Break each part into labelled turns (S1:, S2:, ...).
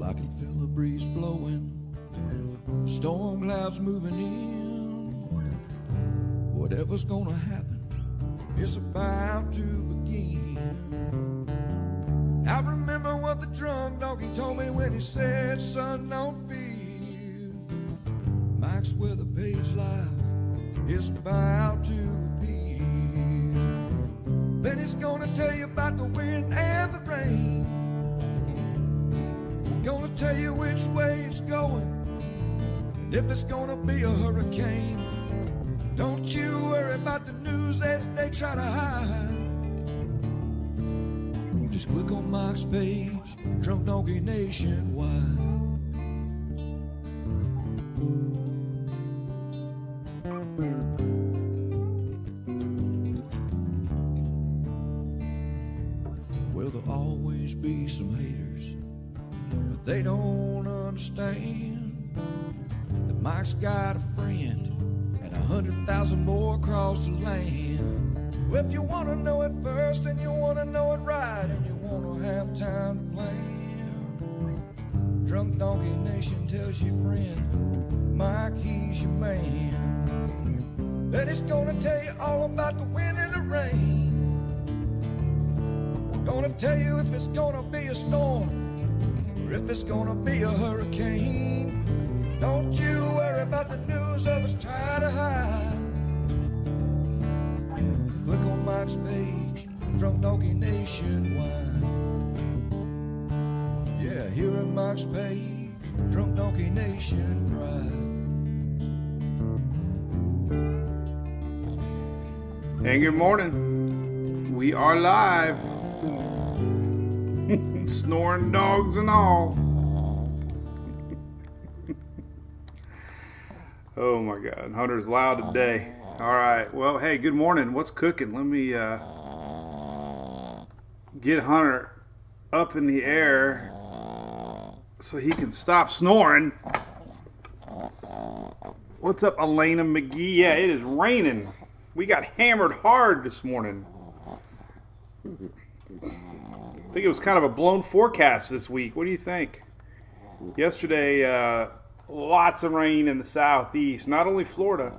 S1: Well, I can feel the breeze blowing, storm clouds moving in. Whatever's gonna happen, it's about to begin. I remember what the drunk donkey told me when he said, son, don't fear. Mike's where the page lies, it's about to appear. Then he's gonna tell you about the wind and the rain. Gonna tell you which way it's going, and if it's gonna be a hurricane. Don't you worry about the news that they try to hide. Just click on Mike's page, Drunk Donkey Nationwide. Well, there'll always be some haters, but they don't understand that Mike's got a friend and 100,000 more across the land. Well, if you want to know it first and you want to know it right and you want to have time to plan, Drunk Donkey Nation tells your friend Mike, he's your man. Then he's gonna tell you all about the wind and the rain. Gonna tell you if it's gonna be a storm or if it's gonna be a hurricane. Don't you worry about the news others try to hide. Click on Mike's page, Drunk Donkey Nationwide. Yeah, here at Mike's page, Drunk Donkey Nation pride.
S2: And good morning. We are live. Snoring dogs and all. Oh my God, Hunter's loud today. All right, well, hey, good morning. What's cooking? Let me get Hunter up in the air so he can stop snoring. What's up, Elena McGee? Yeah, it is raining. We got hammered hard this morning. I think it was kind of a blown forecast this week. What do you think? Yesterday, lots of rain in the southeast, not only Florida,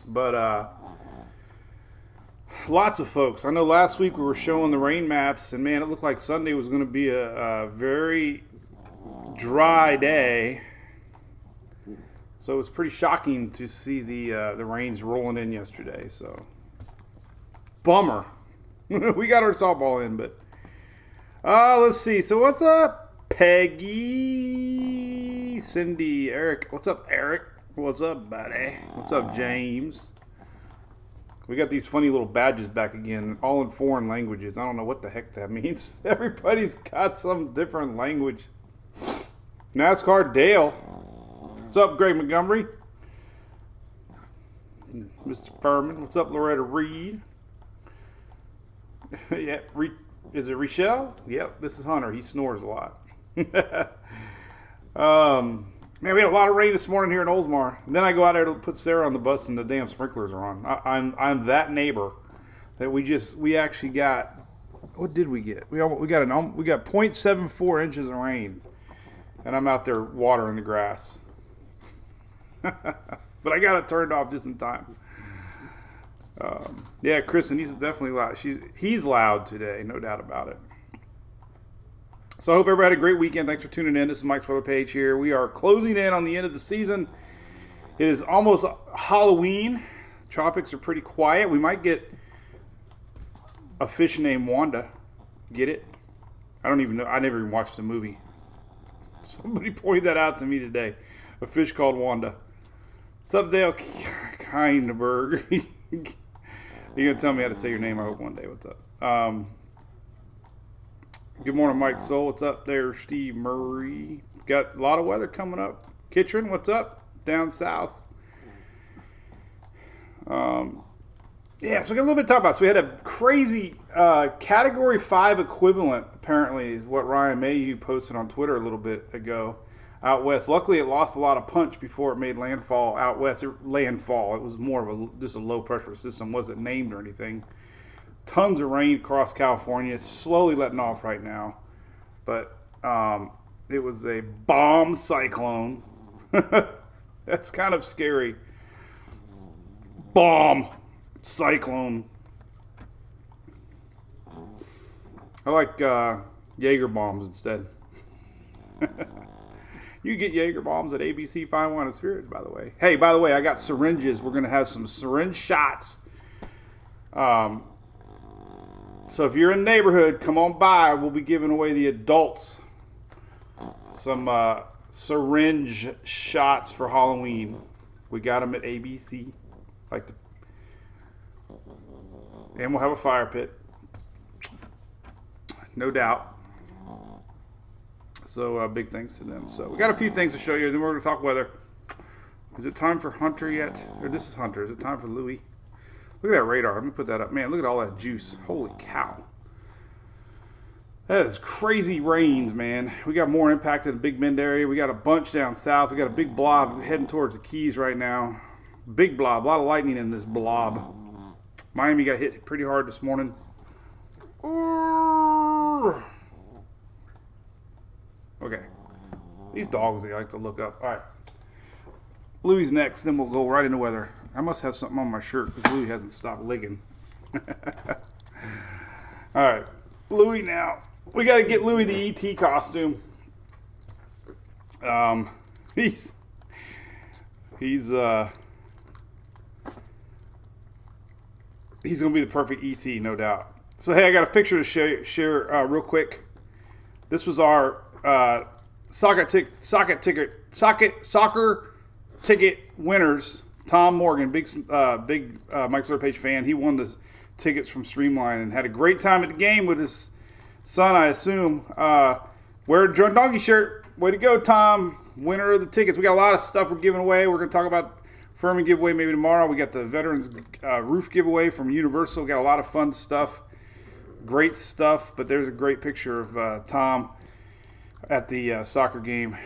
S2: but lots of folks. I know last week we were showing the rain maps, and man, it looked like Sunday was going to be a very dry day. So it was pretty shocking to see the rains rolling in yesterday. So bummer. We got our softball in, but let's see. So what's up, Peggy, Cindy, Eric? What's up, Eric? What's up, buddy? What's up, James? We got these funny little badges back again, all in foreign languages. I don't know what the heck that means. Everybody's got some different language. NASCAR Dale. What's up, Greg Montgomery? Mr. Furman. What's up, Loretta Reed? Yeah, is it Richelle? Yep, this is Hunter. He snores a lot. Man, we had a lot of rain this morning here in Oldsmar. And then I go out there to put Sarah on the bus and the damn sprinklers are on. I'm that neighbor that we actually got. What did we get? We got 0.74 inches of rain, and I'm out there watering the grass. But I got it turned off just in time. Yeah, Kristen, he's definitely loud. He's loud today, no doubt about it. So I hope everybody had a great weekend. Thanks for tuning in. This is Mike's Weather Page here. We are closing in on the end of the season. It is almost Halloween. Tropics are pretty quiet. We might get a fish named Wanda. Get it? I don't even know. I never even watched the movie. Somebody pointed that out to me today. A fish called Wanda. What's up, Dale Kindberg? You're going to tell me how to say your name, I hope, one day. What's up? Good morning, Mike Soul. What's up there, Steve Murray? Got a lot of weather coming up. Kitchen, what's up? Down south. Yeah, so we got a little bit to talk about. So we had a crazy Category 5 equivalent, apparently, is what Ryan Mayhew posted on Twitter a little bit ago out west. Luckily, it lost a lot of punch before it made landfall out west. It was more of just a low-pressure system. Wasn't named or anything. Tons of rain across California. It's slowly letting off right now. But It was a bomb cyclone. That's kind of scary. Bomb cyclone. I like Jaeger bombs instead. You get Jaeger bombs at ABC Fine Wine and Spirits, by the way. Hey, by the way, I got syringes. We're going to have some syringe shots. So if you're in the neighborhood, come on by. We'll be giving away the adults some syringe shots for Halloween. We got them at ABC. And we'll have a fire pit. No doubt. So big thanks to them. So we got a few things to show you. Then we're going to talk weather. Is it time for Hunter yet? Or this is Hunter. Is it time for Louie? Look at that radar. Let me put that up. Man, look at all that juice. Holy cow. That is crazy rains, man. We got more impact in the Big Bend area. We got a bunch down south. We got a big blob heading towards the Keys right now. Big blob. A lot of lightning in this blob. Miami got hit pretty hard this morning. Okay. These dogs, they like to look up. All right. Louie's next, then we'll go right into weather. I must have something on my shirt because Louie hasn't stopped licking. All right. Louie now. We got to get Louie the E.T. costume. He's going to be the perfect E.T., no doubt. So, hey, I got a picture to share real quick. This was our soccer ticket winners. Tom Morgan, big Mike Slaughter Page fan. He won the tickets from Streamline and had a great time at the game with his son, I assume. Wear a Drunk Donkey shirt. Way to go, Tom. Winner of the tickets. We got a lot of stuff we're giving away. We're going to talk about Furman giveaway maybe tomorrow. We got the Veterans roof giveaway from Universal. We got a lot of fun stuff. Great stuff. But there's a great picture of Tom at the soccer game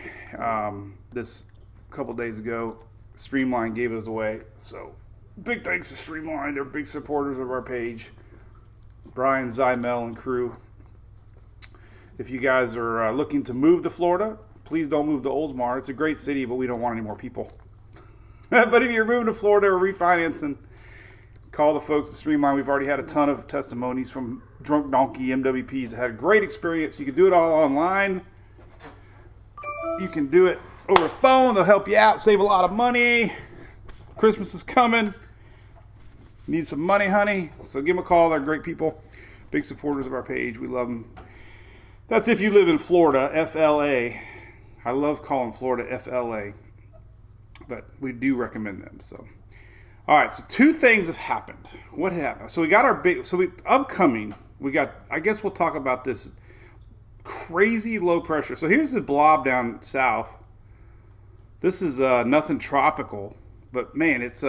S2: this couple days ago. Streamline gave us away. So big thanks to Streamline. They're big supporters of our page. Brian, Zymel, and crew. If you guys are looking to move to Florida, please don't move to Oldsmar. It's a great city, but we don't want any more people. But if you're moving to Florida or refinancing, call the folks at Streamline. We've already had a ton of testimonies from Drunk Donkey MWPs that had a great experience. You can do it all online. You can do it over the phone. They'll help you out, save a lot of money. Christmas is coming. Need some money, honey. So give them a call. They're great people. Big supporters of our page. We love them. That's if you live in Florida, FLA. I love calling Florida FLA. But we do recommend them. So, all right. So 2 things have happened. What happened? So we got our big. So upcoming. We got. I guess we'll talk about this crazy low pressure. So here's the blob down south. This is nothing tropical, but man, it's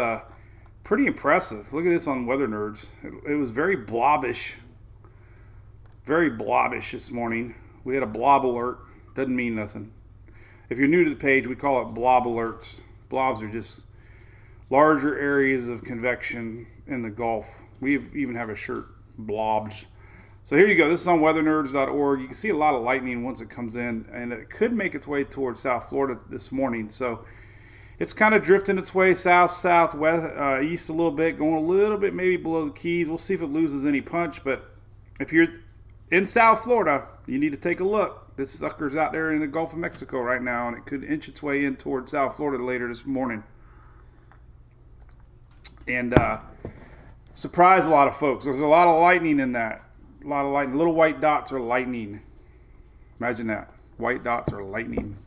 S2: pretty impressive. Look at this on Weather Nerds. It was very blobbish this morning. We had a blob alert. Doesn't mean nothing. If you're new to the page, we call it blob alerts. Blobs are just larger areas of convection in the Gulf. We even have a shirt, blobs. So here you go. This is on weathernerds.org. You can see a lot of lightning once it comes in, and it could make its way towards South Florida this morning. So it's kind of drifting its way south, southwest, east a little bit, going a little bit maybe below the Keys. We'll see if it loses any punch. But if you're in South Florida, you need to take a look. This sucker's out there in the Gulf of Mexico right now, and it could inch its way in towards South Florida later this morning. And surprise a lot of folks. There's a lot of lightning in that. A lot of lightning. Little white dots are lightning. Imagine that. White dots are lightning.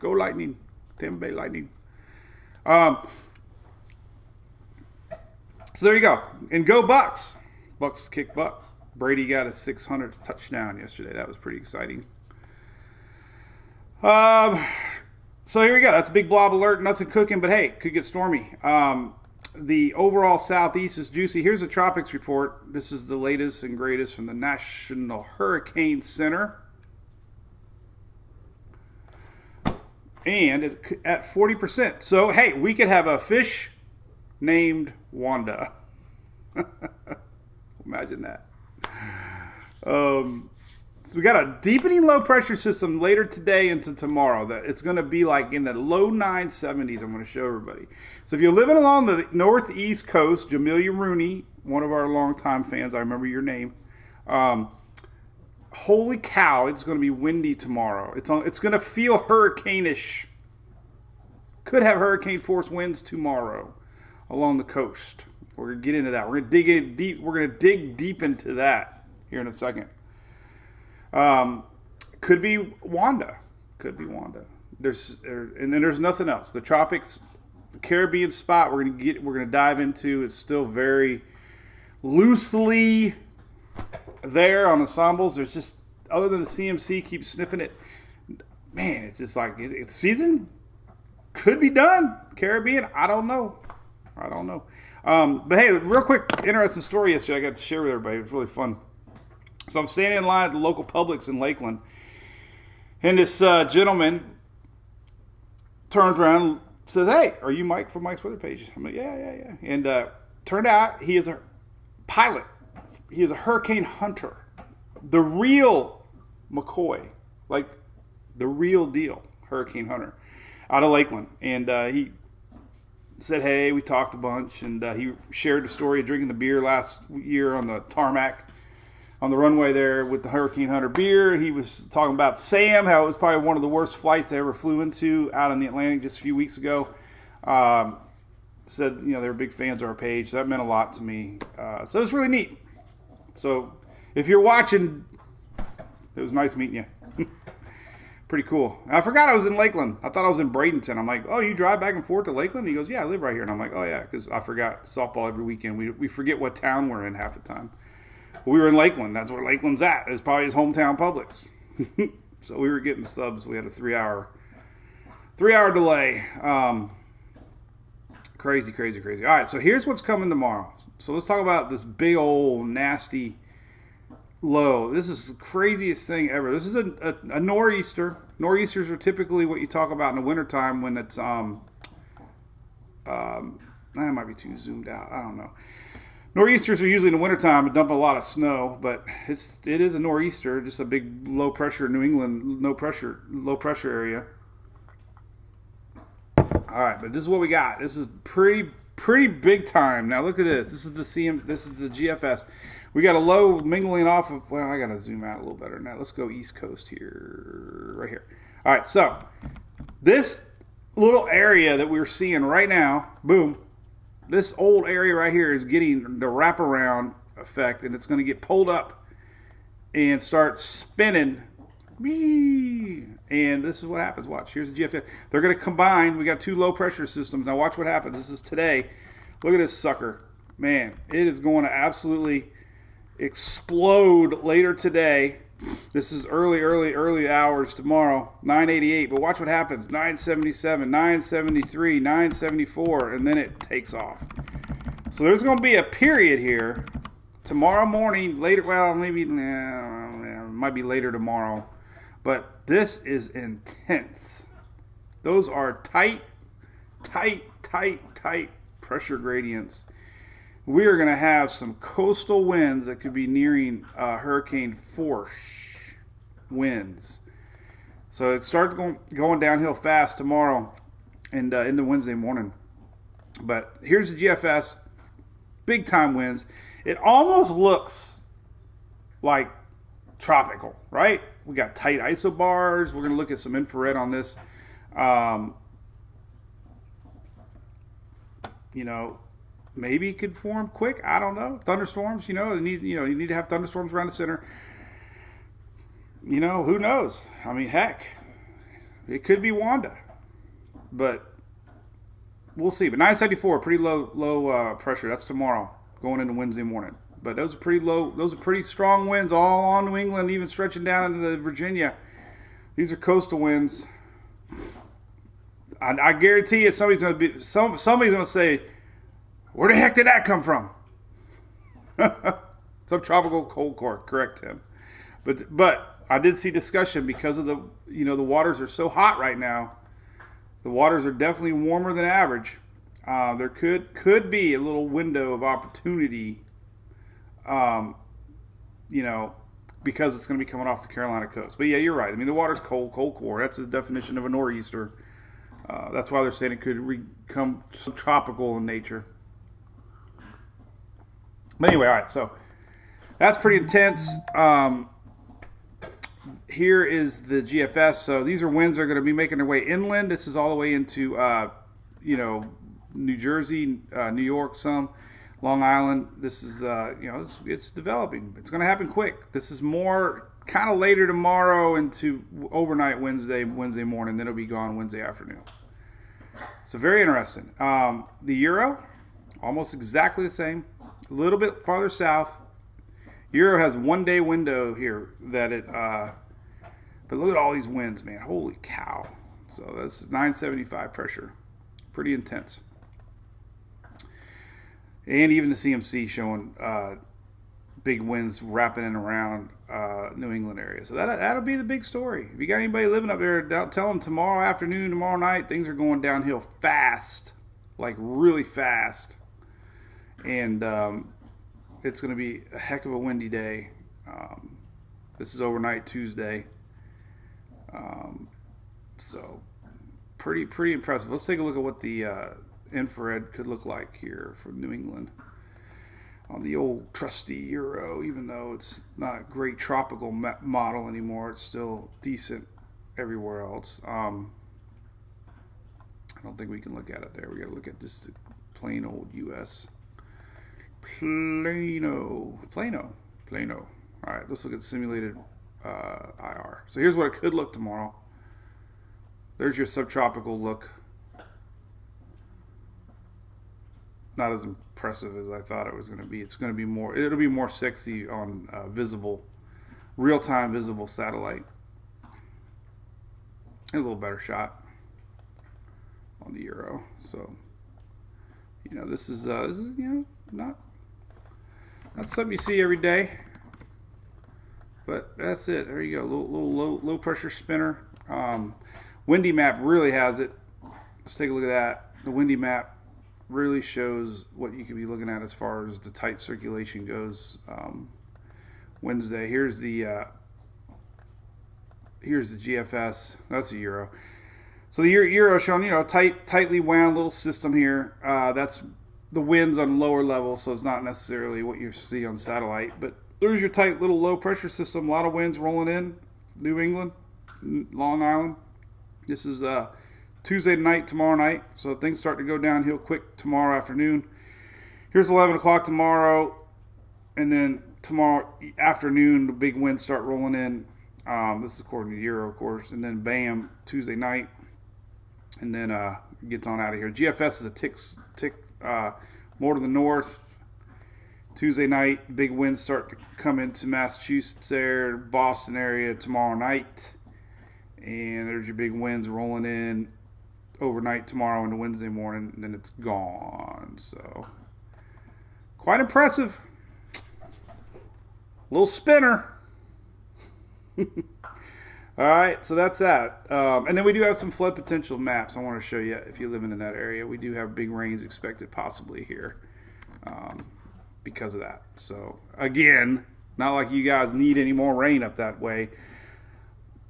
S2: Go lightning. Tampa Bay Lightning. So there you go. And go Bucks. Bucks kick butt. Brady got a 600th touchdown yesterday. That was pretty exciting. So here we go. That's a big blob alert. Nothing cooking, but hey, could get stormy. The overall southeast is juicy. Here's a tropics report. This is the latest and greatest from the National Hurricane Center. And it's at 40%. So, hey, we could have a fish named Wanda. Imagine that. So we got a deepening low pressure system later today into tomorrow that it's going to be like in the low 970s. I'm going to show everybody. So if you're living along the northeast coast, Jamelia Rooney, one of our longtime fans, I remember your name. Holy cow, it's going to be windy tomorrow. It's going to feel hurricane-ish. Could have hurricane force winds tomorrow along the coast. We're going to get into that. We're going to dig in deep. We're going to dig deep into that here in a second. Could be Wanda. And then there's nothing else. The tropics, the Caribbean spot we're going to dive into is still very loosely there on ensembles. There's just, other than the CMC keeps sniffing it, man, it's just like it's season could be done. Caribbean, I don't know. But hey, real quick, interesting story yesterday I got to share with everybody. It was really fun. So I'm standing in line at the local Publix in Lakeland, and this gentleman turns around and says, "Hey, are you Mike from Mike's Weather Page?" I'm like, yeah. And turned out he is a pilot. He is a hurricane hunter. The real McCoy, like the real deal hurricane hunter out of Lakeland. And he said, hey, we talked a bunch. And he shared the story of drinking the beer last year on the tarmac on the runway there with the hurricane hunter beer. He was talking about Sam, how it was probably one of the worst flights I ever flew into out in the Atlantic just a few weeks ago. Said, they were big fans of our page. That meant a lot to me. So it's really neat. So if you're watching, it was nice meeting you. Pretty cool. I forgot I was in Lakeland. I thought I was in Bradenton. I'm like, oh, you drive back and forth to Lakeland? He goes, yeah, I live right here. And I'm like, oh, yeah, because I forgot softball every weekend. We forget what town we're in half the time. We were in Lakeland. That's where Lakeland's at. It's probably his hometown Publix. So we were getting subs. We had a 3-hour delay. Crazy. All right, so here's what's coming tomorrow. So let's talk about this big old nasty low. This is the craziest thing ever. This is a nor'easter. Nor'easters are typically what you talk about in the wintertime when it's that might be too zoomed out. I don't know. Nor'easters are usually in the wintertime and dump a lot of snow, but it is a nor'easter, just a big low pressure New England low pressure area. All right, but this is what we got. This is pretty big time. Now look at this. This is the GFS. We got a low mingling off of, well, I got to zoom out a little better now. Let's go East Coast here, right here. All right, so this little area that we're seeing right now, boom, this old area right here is getting the wraparound effect, and it's going to get pulled up and start spinning. And this is what happens. Watch. Here's the GFS. They're going to combine. We got two low pressure systems. Now watch what happens. This is today. Look at this sucker. Man, it is going to absolutely explode later today. This is early hours tomorrow. 988. But watch what happens. 977, 973, 974, and then it takes off. So there's going to be a period here tomorrow morning. Later. Well, maybe it might be later tomorrow. But this is intense. Those are tight pressure gradients. We are going to have some coastal winds that could be nearing hurricane force winds. So it starts going downhill fast tomorrow and into Wednesday morning. But here's the GFS. Big time winds. It almost looks like tropical, right? We got tight isobars. We're going to look at some infrared on this. Maybe it could form quick. I don't know. Thunderstorms, you need to have thunderstorms around the center. Who knows? I mean, heck, it could be Wanda, but we'll see. But 974, pretty low pressure. That's tomorrow, going into Wednesday morning. But those are pretty low. Those are pretty strong winds all on New England, even stretching down into the Virginia. These are coastal winds. I guarantee you, somebody's going to say, where the heck did that come from? Subtropical cold core, correct, Tim. But I did see discussion because of the waters are so hot right now. The waters are definitely warmer than average. There could be a little window of opportunity. because it's going to be coming off the Carolina coast. But yeah, you're right. I mean, the water's cold core. That's the definition of a nor'easter. That's why they're saying it could become subtropical in nature. But anyway, all right, so that's pretty intense. Here is the GFS. So these are winds that are going to be making their way inland. This is all the way into, New Jersey, New York, some Long Island. This is, it's developing. It's going to happen quick. This is more kind of later tomorrow into overnight Wednesday morning. Then it'll be gone Wednesday afternoon. So very interesting. The Euro, almost exactly the same. A little bit farther south. Euro has 1 day window here that it, but look at all these winds, man. Holy cow. So that's 975 pressure. Pretty intense. And even the CMC showing big winds wrapping in around New England area. So that'll be the big story. If you got anybody living up there, tell them tomorrow afternoon, tomorrow night, things are going downhill fast, like really fast. And it's going to be a heck of a windy day. This is overnight Tuesday. So pretty impressive. Let's take a look at what the infrared could look like here for New England on the old trusty Euro. Even though it's not a great tropical model anymore, it's still decent everywhere else. I don't think we can look at it there. We got to look at just the plain old US. Plano. All right, let's look at simulated IR. So here's what it could look tomorrow. There's your subtropical look. Not as impressive as I thought it was going to be. It'll be more sexy on real-time visible satellite. And a little better shot on the Euro. So, this is not something you see every day. But that's it. There you go. Little low pressure spinner. Windy map really has it. Let's take a look at that. The windy map really shows what you could be looking at as far as the tight circulation goes. Wednesday. Here's the GFS. That's a Euro. So the Euro showing, tightly wound little system here. That's the winds on lower level, so it's not necessarily what you see on satellite. But there's your tight little low pressure system. A lot of winds rolling in. New England, Long Island. This is Tuesday night, tomorrow night. So things start to go downhill quick tomorrow afternoon. Here's 11 o'clock tomorrow. And then tomorrow afternoon, the big winds start rolling in. This is according to Euro, of course. And then bam, Tuesday night. And then it gets on out of here. GFS is a tick more to the north. Tuesday night, big winds start to come into Massachusetts there, Boston area tomorrow night. And there's your big winds rolling in overnight tomorrow into Wednesday morning, and then it's gone. So, quite impressive. Little spinner. All right, so that's that. And then we do have some flood potential maps I want to show you if you're living in that area. We do have big rains expected possibly here because of that. So, again, not like you guys need any more rain up that way.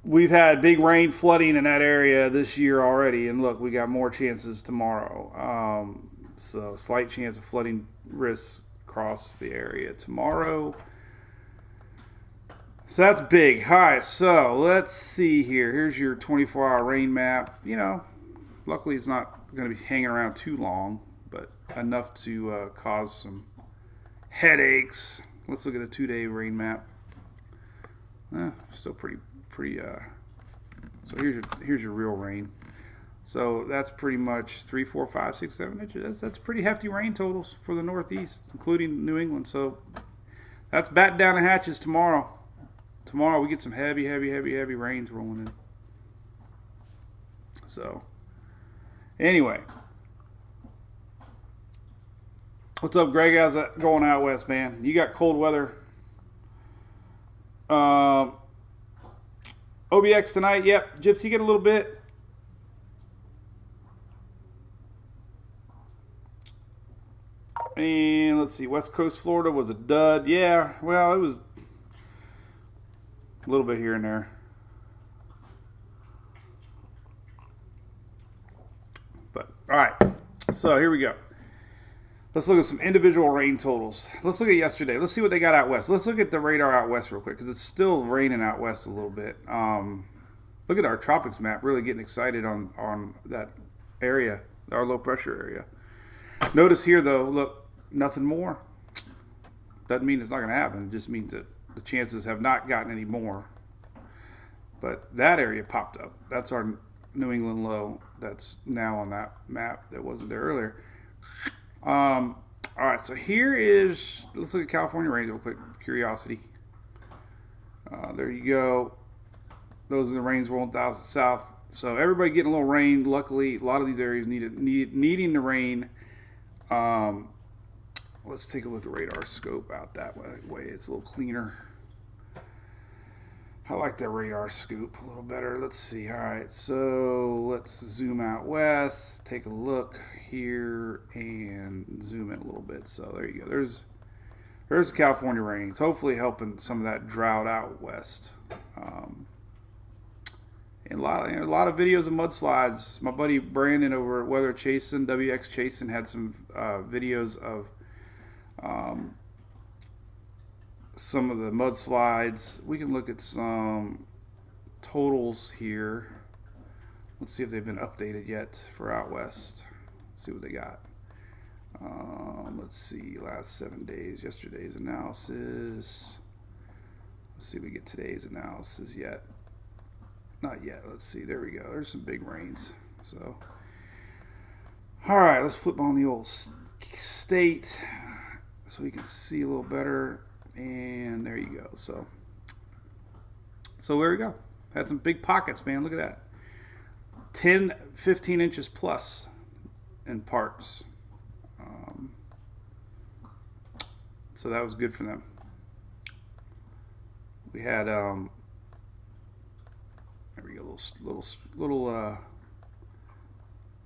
S2: We've had big rain flooding in that area this year already, and look, we got more chances tomorrow. So slight chance of flooding risks across the area tomorrow. So that's big. All right, so let's see here. Here's your 24-hour rain map. Luckily it's not going to be hanging around too long, but enough to cause some headaches. Let's look at the 2-day rain map. Still pretty. So here's your real rain. So that's pretty much 3, 4, 5, 6, 7 inches. That's pretty hefty rain totals for the Northeast, including New England. So that's batten down the hatches tomorrow. Tomorrow we get some heavy rains rolling in. So anyway, what's up, Greg? How's that going out west, man? You got cold weather. OBX tonight, yep. Gypsy, get a little bit. And let's see, West Coast Florida was a dud. Yeah, well, it was A little bit here and there. But, all right. So, here we go. Let's look at some individual rain totals. Let's look at yesterday. Let's see what they got out west. Let's look at the radar out west real quick because it's still raining out west a little bit. Look at our tropics map. Really getting excited on that area, our low pressure area. Notice here, though, look, nothing more. Doesn't mean it's not going to happen. It just means that the chances have not gotten any more. But that area popped up. That's our New England low that's now on that map that wasn't there earlier. All right, so here is, let's look at California rains real quick, curiosity. There you go. Those are the rains rolling south. So everybody getting a little rain. Luckily, a lot of these areas needing the rain. Let's take a look at radar scope out that way. It's a little cleaner. I like that radar scoop a little better. Let's see. All right, so let's zoom out west, take a look here, and zoom in a little bit. So there you go. There's the California rains, hopefully helping some of that drought out west. And a lot of videos of mudslides. My buddy Brandon over at Weather Chasin', WX Chasin', had some videos of some of the mudslides. We can look at some totals here. Let's see if they've been updated yet for out west. Let's see what they got. Let's see, last 7 days, yesterday's analysis. Let's see if we get today's analysis yet. Not yet. Let's see. There we go. There's some big rains. So, all right, let's flip on the old state so we can see a little better. And there you go. So there we go. Had some big pockets, man. Look at that. 10, 15 inches plus in parts. So that was good for them. We had there we go. Little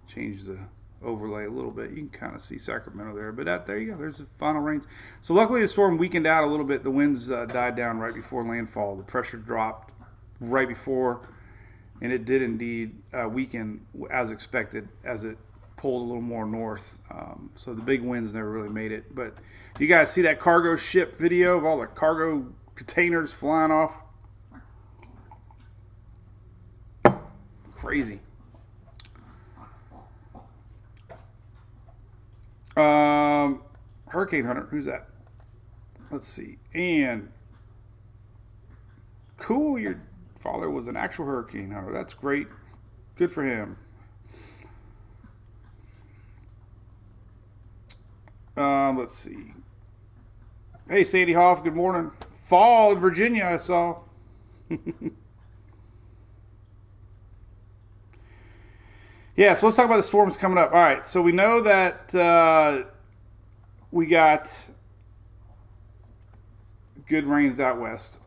S2: change the overlay a little bit. You can kind of see Sacramento there, but there you go. There's the final rains. So luckily the storm weakened out a little bit. The winds died down right before landfall. The pressure dropped right before, and it did indeed weaken as expected as it pulled a little more north. So the big winds never really made it. But you guys see that cargo ship video of all the cargo containers flying off? Crazy. Hurricane Hunter, who's that? Let's see. And cool, your father was an actual hurricane hunter. That's great. Good for him. Let's see. Hey, Sandy Hoff, good morning. Fall in Virginia, I saw. Yeah, so let's talk about the storms coming up. All right, so we know that we got good rains out west.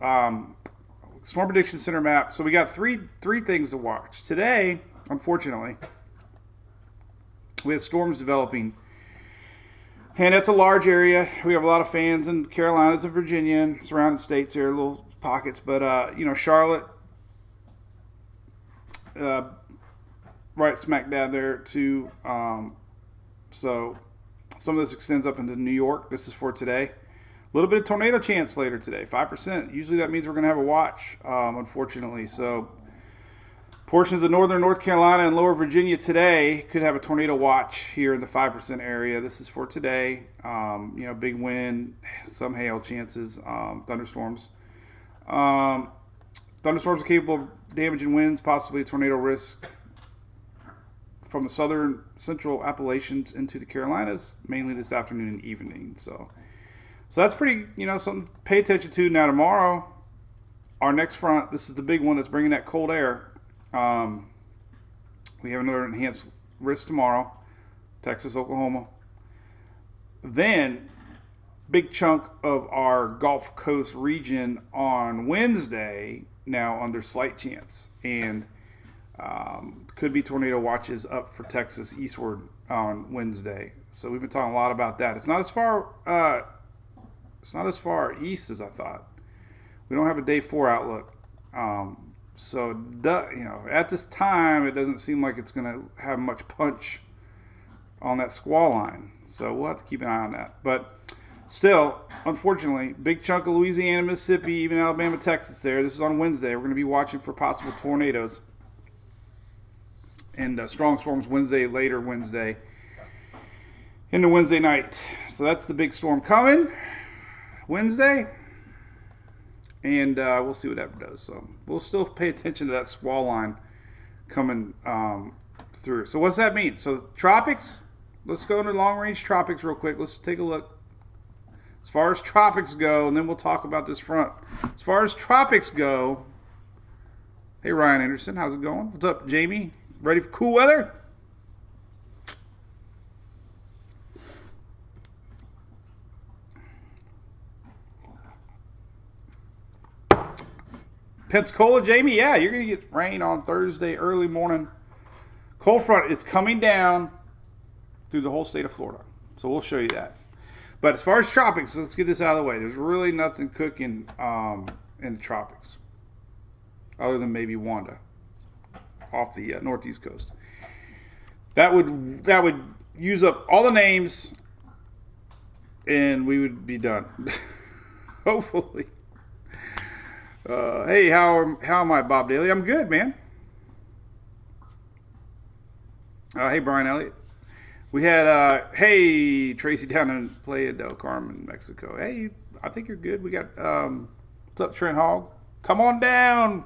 S2: Storm Prediction Center map. So we got three things to watch. Today, unfortunately, we have storms developing. And it's a large area. We have a lot of fans in Carolinas and Virginia and surrounding states here, little pockets. But, Charlotte, right smack dab there too. So some of this extends up into New York. This is for today. A little bit of tornado chance later today, 5%. Usually that means we're going to have a watch, unfortunately. So portions of northern North Carolina and lower Virginia today could have a tornado watch here in the 5% area. This is for today. Big wind, some hail chances, thunderstorms. Thunderstorms are capable of damaging winds, possibly a tornado risk from the southern central Appalachians into the Carolinas, mainly this afternoon and evening. So that's pretty, something to pay attention to. Now tomorrow, our next front, this is the big one that's bringing that cold air. We have another enhanced risk tomorrow, Texas, Oklahoma. Then, big chunk of our Gulf Coast region on Wednesday, now under slight chance. And could be tornado watches up for Texas eastward on Wednesday. So we've been talking a lot about that. It's not as far east as I thought. We don't have a day 4 outlook At this time, it doesn't seem like it's going to have much punch on that squall line. So we'll have to keep an eye on that. But still, unfortunately, big chunk of Louisiana, Mississippi, even Alabama, Texas there. This is on Wednesday. We're going to be watching for possible tornadoes and strong storms later Wednesday into Wednesday night. So that's the big storm coming Wednesday. And we'll see what that does. So we'll still pay attention to that squall line coming through. So what's that mean? So tropics, let's go into long-range tropics real quick. Let's take a look. As far as tropics go, and then we'll talk about this front. As far as tropics go, hey, Ryan Anderson, how's it going? What's up, Jamie? Ready for cool weather? Pensacola, Jamie, yeah, you're going to get rain on Thursday early morning. Cold front is coming down through the whole state of Florida. So we'll show you that. But as far as tropics, let's get this out of the way. There's really nothing cooking in the tropics other than maybe Wanda off the northeast coast. That would use up all the names and we would be done. Hopefully. Hey, how am I, Bob Daly? I'm good, man. Hey, Brian Elliott. We had, hey, Tracy down in Playa del Carmen, Mexico. Hey, I think you're good. We got, what's up, Trent Hogg? Come on down.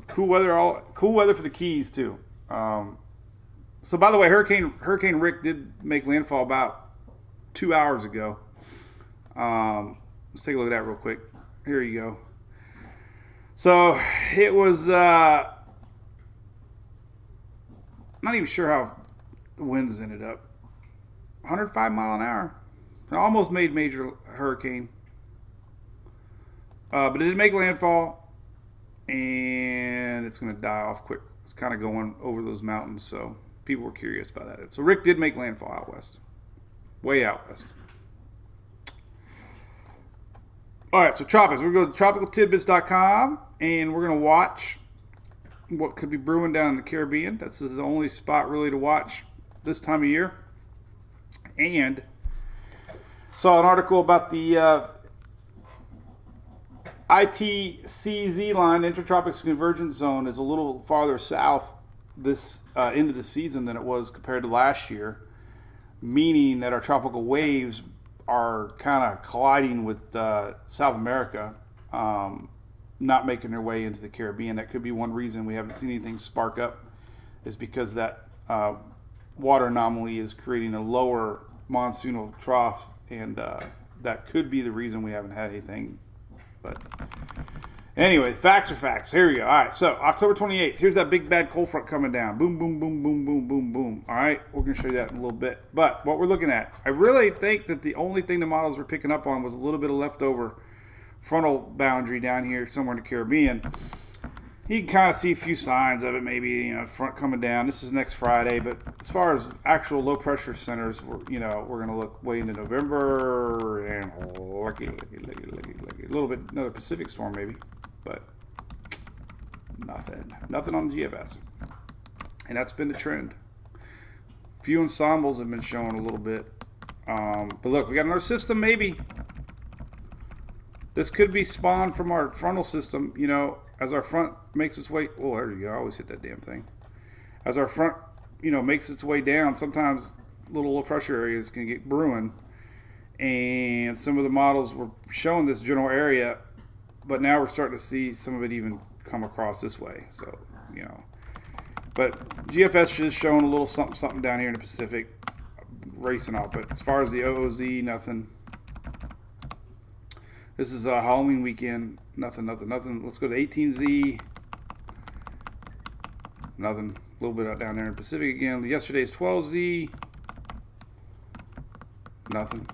S2: Cool weather for the Keys, too. So, by the way, Hurricane Rick did make landfall about 2 hours ago. Let's take a look at that real quick. Here you go. So it was, not even sure how the winds ended up. 105 mile an hour. It almost made major hurricane. But it did make landfall. And it's going to die off quick. It's kind of going over those mountains. So people were curious about that. So Rick did make landfall out west. Way out west. All right, so tropics. We're going to go to tropicaltidbits.com, and we're going to watch what could be brewing down in the Caribbean. This is the only spot really to watch this time of year. And saw an article about the ITCZ line, Intertropics Convergence Zone, is a little farther south this into the season than it was compared to last year, meaning that our tropical waves are kind of colliding with South America, not making their way into the Caribbean. That could be one reason we haven't seen anything spark up, is because that water anomaly is creating a lower monsoonal trough, and that could be the reason we haven't had anything. But anyway, facts are facts. Here we go. All right, so October 28th, here's that big bad cold front coming down. Boom, boom, boom, boom, boom, boom, boom. All right, we're going to show you that in a little bit. But what we're looking at, I really think that the only thing the models were picking up on was a little bit of leftover frontal boundary down here somewhere in the Caribbean. You can kind of see a few signs of it, maybe, front coming down. This is next Friday, but as far as actual low pressure centers, we're going to look way into November and a little bit another Pacific storm maybe, but nothing on the GFS, and that's been the trend. Few ensembles have been showing a little bit, but look, we got another system maybe. This could be spawned from our frontal system, as our front makes its way. Oh, there you go. I always hit that damn thing. As our front, makes its way down, sometimes little low pressure areas can get brewing. And some of the models were showing this general area, but now we're starting to see some of it even come across this way. So, but GFS is showing a little something down here in the Pacific, racing off. But as far as the OOZ, nothing. This is Halloween weekend. Nothing. Let's go to 18Z. Nothing. A little bit out down there in the Pacific again. Yesterday's 12Z. Nothing.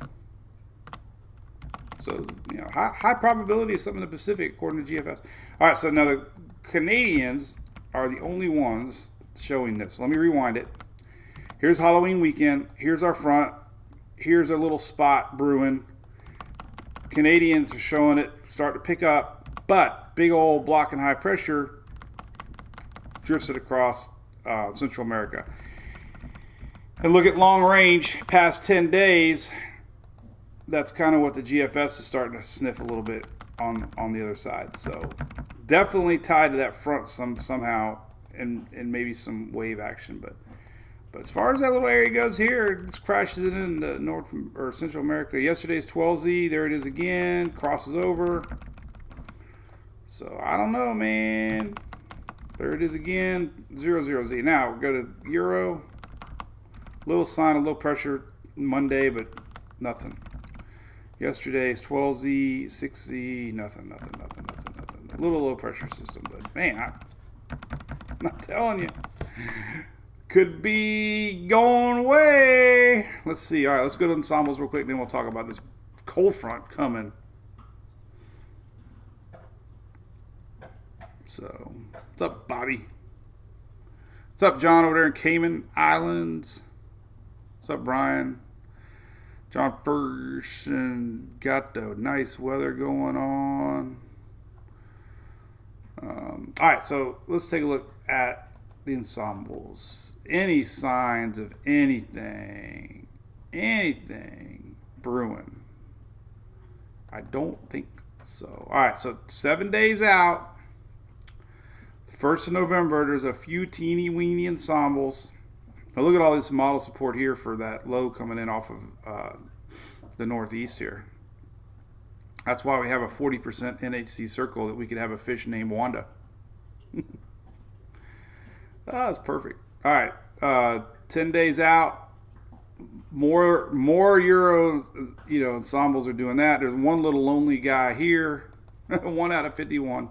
S2: So, high probability of something in the Pacific according to GFS. All right, so now the Canadians are the only ones showing this. Let me rewind it. Here's Halloween weekend. Here's our front. Here's a little spot brewing. Canadians are showing it start to pick up, but big old block and high pressure drifts it across Central America. And look at long range past 10 days. That's kind of what the GFS is starting to sniff a little bit on the other side. So definitely tied to that front somehow, and maybe some wave action. But as far as that little area goes here, it just crashes it into North or Central America. Yesterday's 12Z, there it is again, crosses over. So I don't know, man. There it is again, 00Z. Now we go to Euro. Little sign of low pressure Monday, but nothing. Yesterday's 12Z, 6Z, nothing. A little low pressure system, but man, I'm not telling you. Could be going away. Let's see. All right, let's go to ensembles real quick, then we'll talk about this cold front coming. So, what's up, Bobby? What's up, John, over there in Cayman Islands? What's up, Brian? John Ferguson, got the nice weather going on. All right, so let's take a look at the ensembles. Any signs of anything brewing? I don't think so. All right, so 7 days out. 1st of November, there's a few teeny weeny ensembles. Now look at all this model support here for that low coming in off of the northeast here. That's why we have a 40% NHC circle that we could have a fish named Wanda. That's perfect. All right, 10 days out. More Euro, ensembles are doing that. There's one little lonely guy here, 1 out of 51.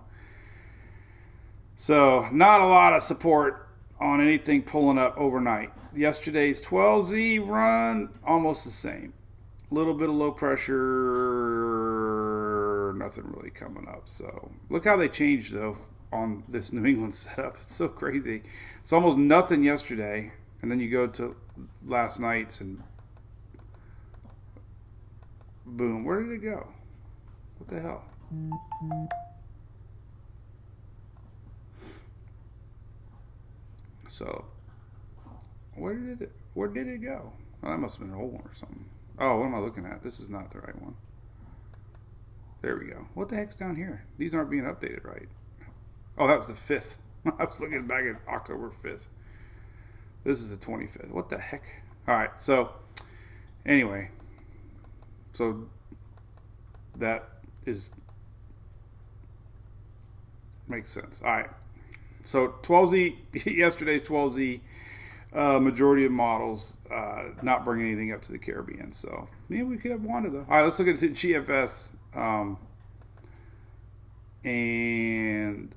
S2: So not a lot of support on anything pulling up overnight. Yesterday's 12Z run, almost the same. A little bit of low pressure, nothing really coming up. So look how they changed, though, on this New England setup. It's so crazy. It's almost nothing yesterday, and then you go to last night's, and boom. Where did it go? What the hell? So, where did it go? Oh, that must have been an old one or something. Oh, what am I looking at? This is not the right one. There we go. What the heck's down here? These aren't being updated right. Oh, that was the 5th. I was looking back at October 5th. This is the 25th. What the heck? All right, so anyway. So that makes sense. All right. So 12Z, yesterday's 12Z, majority of models not bringing anything up to the Caribbean. So yeah, we could have Wanda though. All right, let's look at the GFS and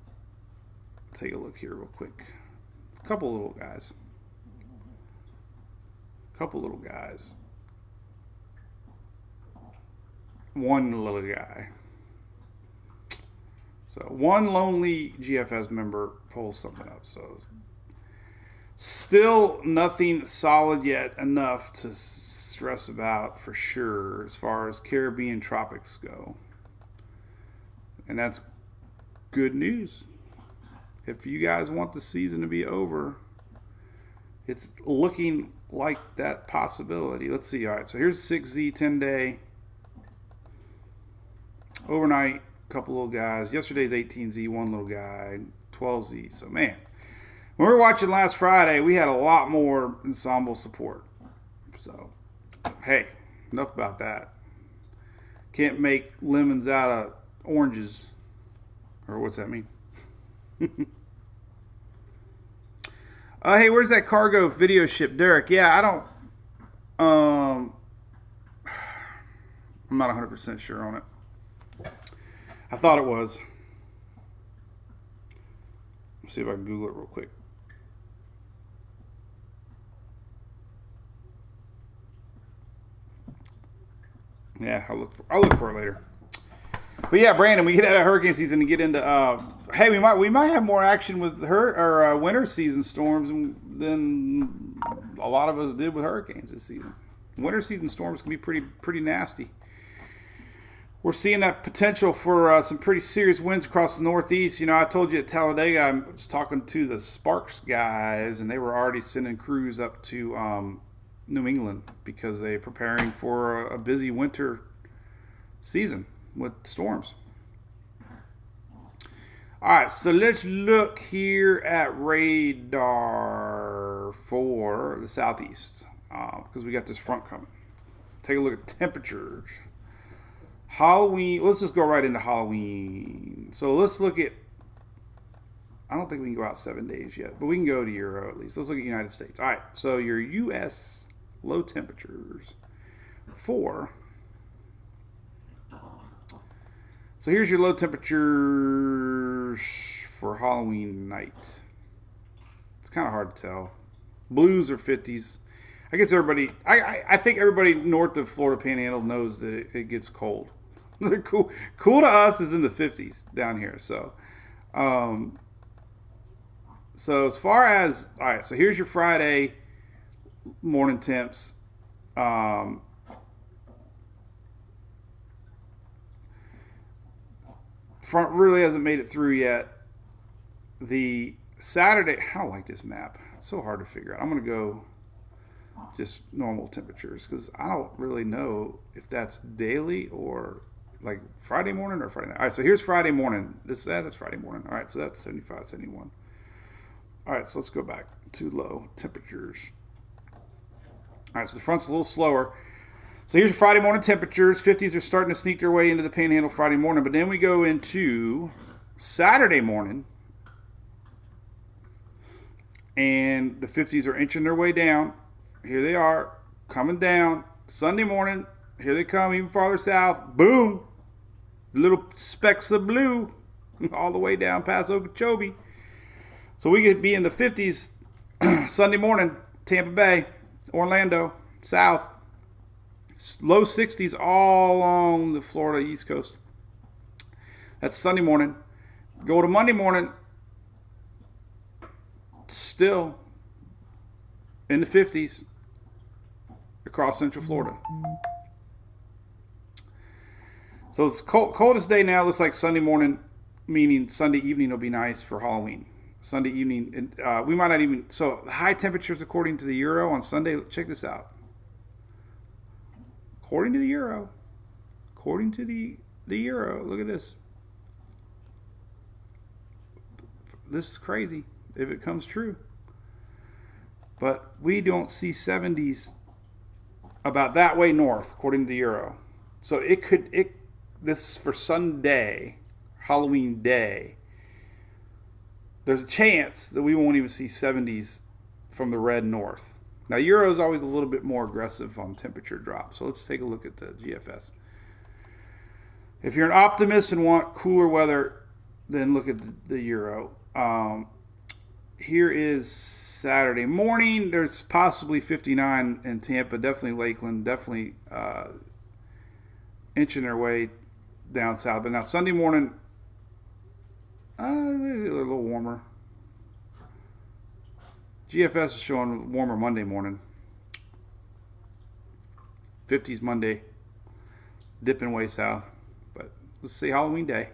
S2: take a look here real quick. A couple little guys. One little guy. So one lonely GFS member pulls something up. So still nothing solid yet enough to stress about for sure as far as Caribbean tropics go. And that's good news. If you guys want the season to be over, it's looking like that possibility. Let's see. All right, so here's 6Z 10-day. Overnight, couple little guys. Yesterday's 18Z, one little guy. 12Z. So, man, when we were watching last Friday, we had a lot more ensemble support. So, hey, enough about that. Can't make lemons out of oranges. Or what's that mean? Hey, where's that cargo video ship, Derek? Yeah, I don't. I'm not 100% sure on it. I thought it was. Let's see if I can Google it real quick. Yeah, I'll look for it later. But yeah, Brandon, we get out of hurricane season and get into. Hey, we might have more action with winter season storms than a lot of us did with hurricanes this season. Winter season storms can be pretty nasty. we're seeing that potential for some pretty serious winds across the Northeast. You know, I told you at Talladega, I was talking to the Sparks guys, and they were already sending crews up to New England because they're preparing for a busy winter season with storms. All right, so let's look here at radar for the Southeast because we got this front coming. Take a look at temperatures. Halloween, let's just go right into Halloween. So let's look at, I don't think we can go out 7 days yet, but we can go to Euro at least. Let's look at United States. All right, so your U.S. low temperatures for, so here's your low temperatures for Halloween night. It's kind of hard to tell. Blues are 50s. I guess everybody, I think everybody north of Florida Panhandle knows that it gets cold. Cool to us is in the 50s down here. So as far as, all right, so here's your Friday morning temps. Front really hasn't made it through yet. The Saturday, I don't like this map. It's so hard to figure out. I'm going to go just normal temperatures because I don't really know if that's daily or like Friday morning or Friday night. All right, so here's Friday morning. That's Friday morning. All right, so that's 75, 71. All right, so let's go back to low temperatures. All right, so the front's a little slower. So here's your Friday morning temperatures. 50s are starting to sneak their way into the Panhandle Friday morning, but then we go into Saturday morning, and the 50s are inching their way down. Here they are, coming down. Sunday morning, here they come, even farther south. Boom! Little specks of blue all the way down past Okeechobee. So we could be in the 50s Sunday morning, Tampa Bay, Orlando, south. Low 60s all along the Florida East Coast. That's Sunday morning. Go to Monday morning, still in the 50s across Central Florida. So it's coldest day now. Looks like Sunday morning, meaning Sunday evening will be nice for Halloween. Sunday evening, we might not even, so high temperatures according to the Euro on Sunday. Check this out. According to the Euro, look at this. This is crazy if it comes true. But we don't see 70s about that way north, according to the Euro. So this is for Sunday, Halloween day. There's a chance that we won't even see 70s from the red north. Now, Euro is always a little bit more aggressive on temperature drop. So let's take a look at the GFS. If you're an optimist and want cooler weather, then look at the Euro. Here is Saturday morning. There's possibly 59 in Tampa, definitely Lakeland, definitely inching their way down south. But now Sunday morning, a little warmer. GFS is showing warmer Monday morning. 50s Monday, dipping way south. But let's see Halloween day.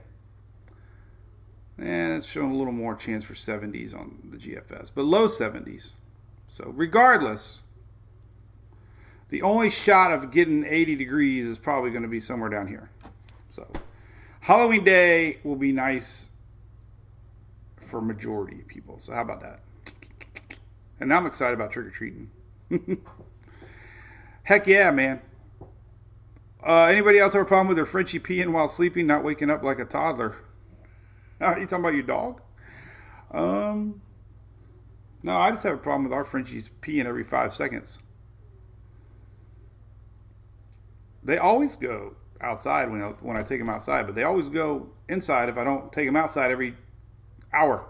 S2: And it's showing a little more chance for 70s on the GFS, but low 70s. So regardless, the only shot of getting 80 degrees is probably going to be somewhere down here. So Halloween day will be nice for majority of people. So how about that? And I'm excited about trick-or-treating. Heck yeah, man. Anybody else have a problem with their Frenchie peeing while sleeping, not waking up like a toddler? Are you talking about your dog? No, I just have a problem with our Frenchies peeing every 5 seconds. They always go outside when I take them outside, but they always go inside if I don't take them outside every hour.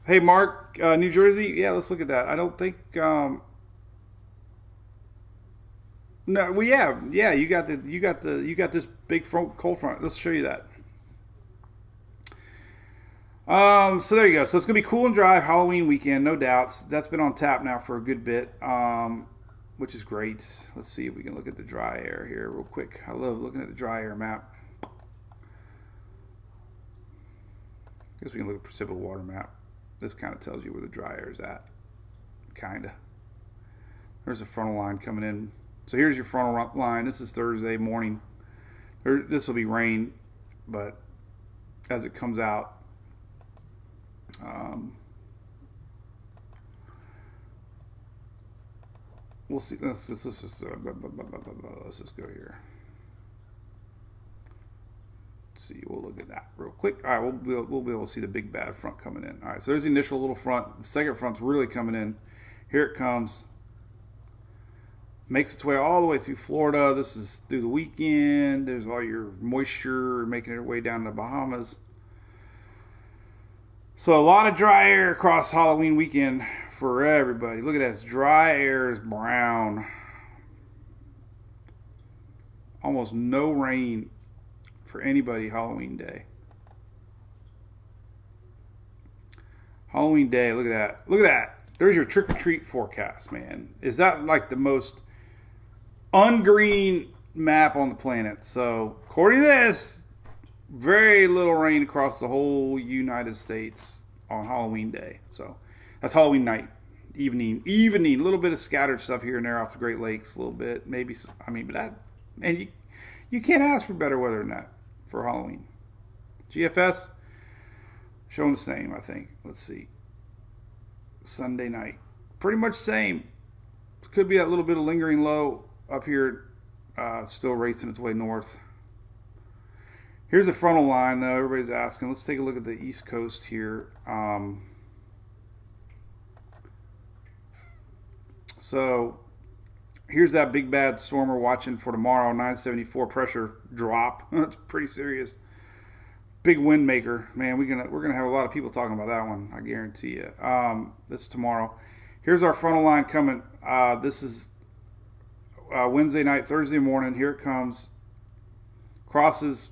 S2: Hey, Mark, New Jersey. Yeah, let's look at that. I don't think. No, well, yeah. You got this big cold front. Let's show you that. So there you go. So it's gonna be cool and dry Halloween weekend, no doubts. That's been on tap now for a good bit. which is great. Let's see if we can look at the dry air here real quick. I love looking at the dry air map. I guess we can look at precipitable water map. This kind of tells you where the dry air is at. Kind of. There's a frontal line coming in. So here's your frontal line. This is Thursday morning. This will be rain, but as it comes out, we'll see. Let's just go here. Let's see. We'll look at that real quick. All right, we'll be able to see the big bad front coming in. All right, so there's the initial little front. The second front's really coming in. Here it comes. Makes its way all the way through Florida. This is through the weekend. There's all your moisture making its way down to the Bahamas. So a lot of dry air across Halloween weekend for everybody. Look at that. It's dry air is brown. Almost no rain for anybody Halloween day. Halloween day, look at that. Look at that. There's your trick-or-treat forecast, man. Is that like the most ungreen map on the planet? So, according to this, very little rain across the whole United States on Halloween day. So, that's Halloween night. Evening. A little bit of scattered stuff here and there off the Great Lakes. A little bit. Maybe, but that, and you can't ask for better weather than that for Halloween. GFS, showing the same, I think. Let's see. Sunday night. Pretty much same. Could be that little bit of lingering low up here, still racing its way north. Here's a frontal line, though. Everybody's asking. Let's take a look at the East Coast here. So here's that big bad storm we're watching for tomorrow. 974 pressure drop. That's pretty serious. Big wind maker, man. We're gonna have a lot of people talking about that one. I guarantee you. This is tomorrow. Here's our frontal line coming. This is Wednesday night, Thursday morning. Here it comes. Crosses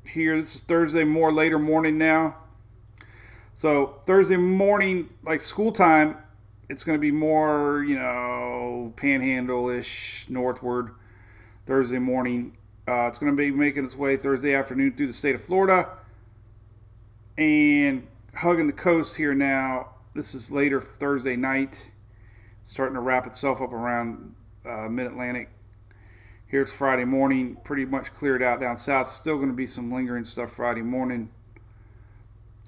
S2: here. This is Thursday, later morning now. So Thursday morning, like school time, it's going to be more, panhandle-ish northward. Thursday morning. It's going to be making its way Thursday afternoon through the state of Florida and hugging the coast here now. This is later Thursday night, starting to wrap itself up around mid-Atlantic. Here it's Friday morning, pretty much cleared out down south. Still going to be some lingering stuff Friday morning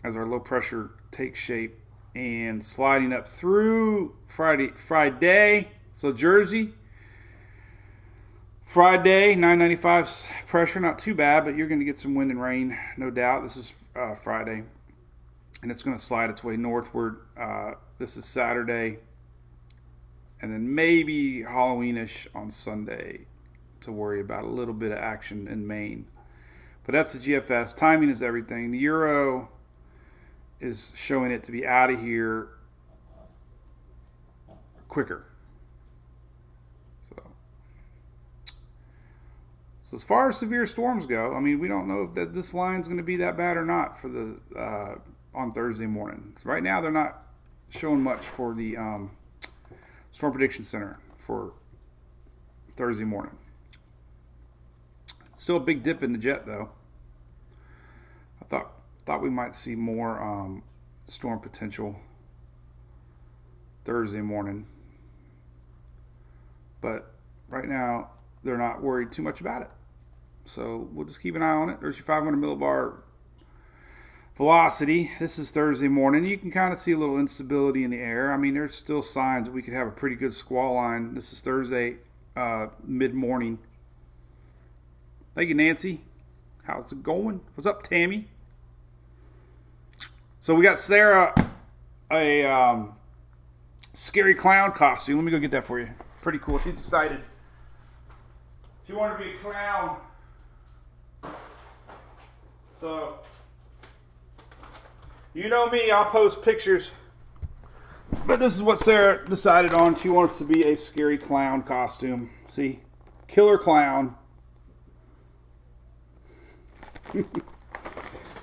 S2: as our low pressure takes shape and sliding up through Friday. So Jersey. Friday, 995 pressure, not too bad, but you're going to get some wind and rain, no doubt. This is Friday, and it's going to slide its way northward. This is Saturday, and then maybe Halloweenish on Sunday to worry about a little bit of action in Maine. But that's the GFS. Timing is everything. The Euro is showing it to be out of here quicker. So as far as severe storms go, we don't know if this line's going to be that bad or not for the on Thursday morning. Right now, they're not showing much for the Storm Prediction Center for Thursday morning. Still a big dip in the jet, though. I thought we might see more storm potential Thursday morning, but right now they're not worried too much about it. So we'll just keep an eye on it. There's your 500 millibar velocity. This is Thursday morning. You can kind of see a little instability in the air. There's still signs that we could have a pretty good squall line. This is Thursday mid-morning. Thank you, Nancy. How's it going? What's up, Tammy? So we got Sarah a scary clown costume. Let me go get that for you. Pretty cool. She's excited. She wanted to be a clown. So, you know me, I'll post pictures. But this is what Sarah decided on. She wants to be a scary clown costume. See? Killer clown.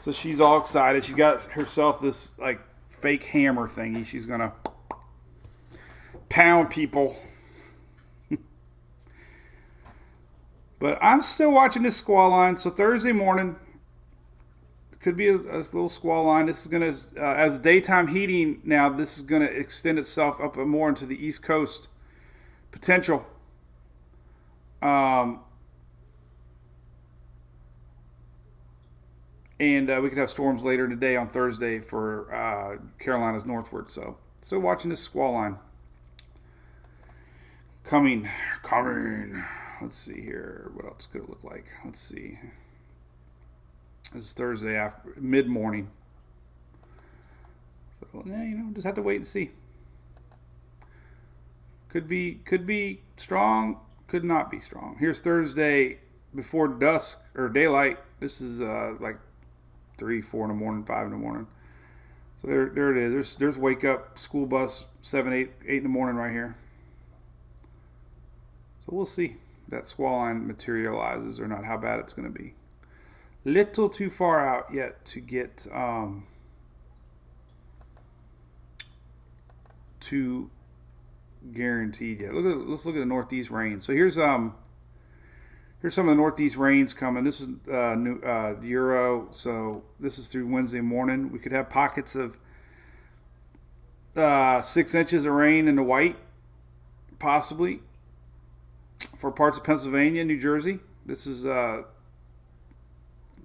S2: So she's all excited. She got herself this fake hammer thingy. She's going to pound people. But I'm still watching this squall line. So Thursday morning could be a little squall line. This is going to, as daytime heating now, this is going to extend itself up more into the East Coast potential. And we could have storms later in the day on Thursday for Carolinas northward. So watching this squall line. Coming. Let's see here. What else could it look like? Let's see. This is Thursday after mid-morning. So, just have to wait and see. Could be strong, could not be strong. Here's Thursday before dusk or daylight. This is like 3, 4 in the morning, 5 in the morning. So there it is. There's wake up school bus 7, 8 in the morning right here. So we'll see if that squall line materializes or not, how bad it's going to be. Little too far out yet to get too guaranteed yet. Let's look at the northeast rain. So here's some of the northeast rains coming. This is Euro. So this is through Wednesday morning. We could have pockets of 6 inches of rain in the white, possibly, for parts of Pennsylvania, New Jersey. This is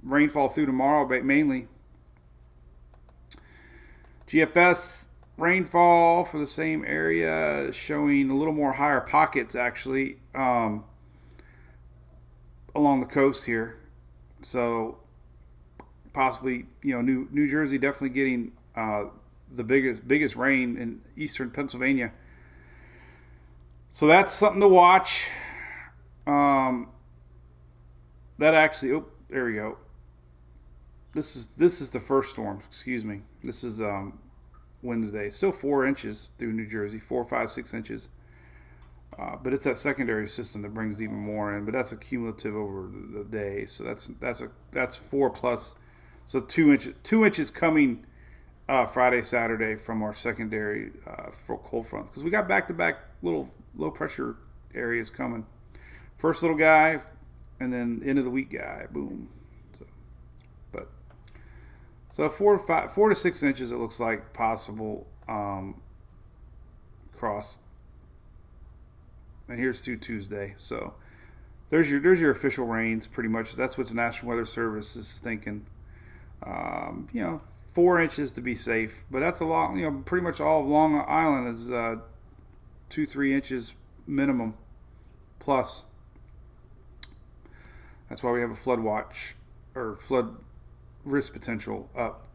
S2: rainfall through tomorrow, but mainly. GFS rainfall for the same area, showing a little more higher pockets actually along the coast here. So possibly, New Jersey definitely getting the biggest rain in eastern Pennsylvania. So that's something to watch. That actually, there we go. This is the first storm. Excuse me. This is Wednesday. Still 4 inches through New Jersey. 4, 5, 6 inches. But it's that secondary system that brings even more in. But that's a cumulative over the day. So that's 4 plus. So 2 inches coming Friday, Saturday from our secondary for cold front, because we got back-to-back little low pressure areas coming. First little guy, and then end of the week guy. Boom. So 4 to 6 inches, it looks like possible cross. And here's through Tuesday. So there's your official rains, pretty much. That's what the National Weather Service is thinking. 4 inches to be safe, but that's a lot. Pretty much all of Long Island is 2-3 inches minimum plus. That's why we have a flood watch or flood risk potential up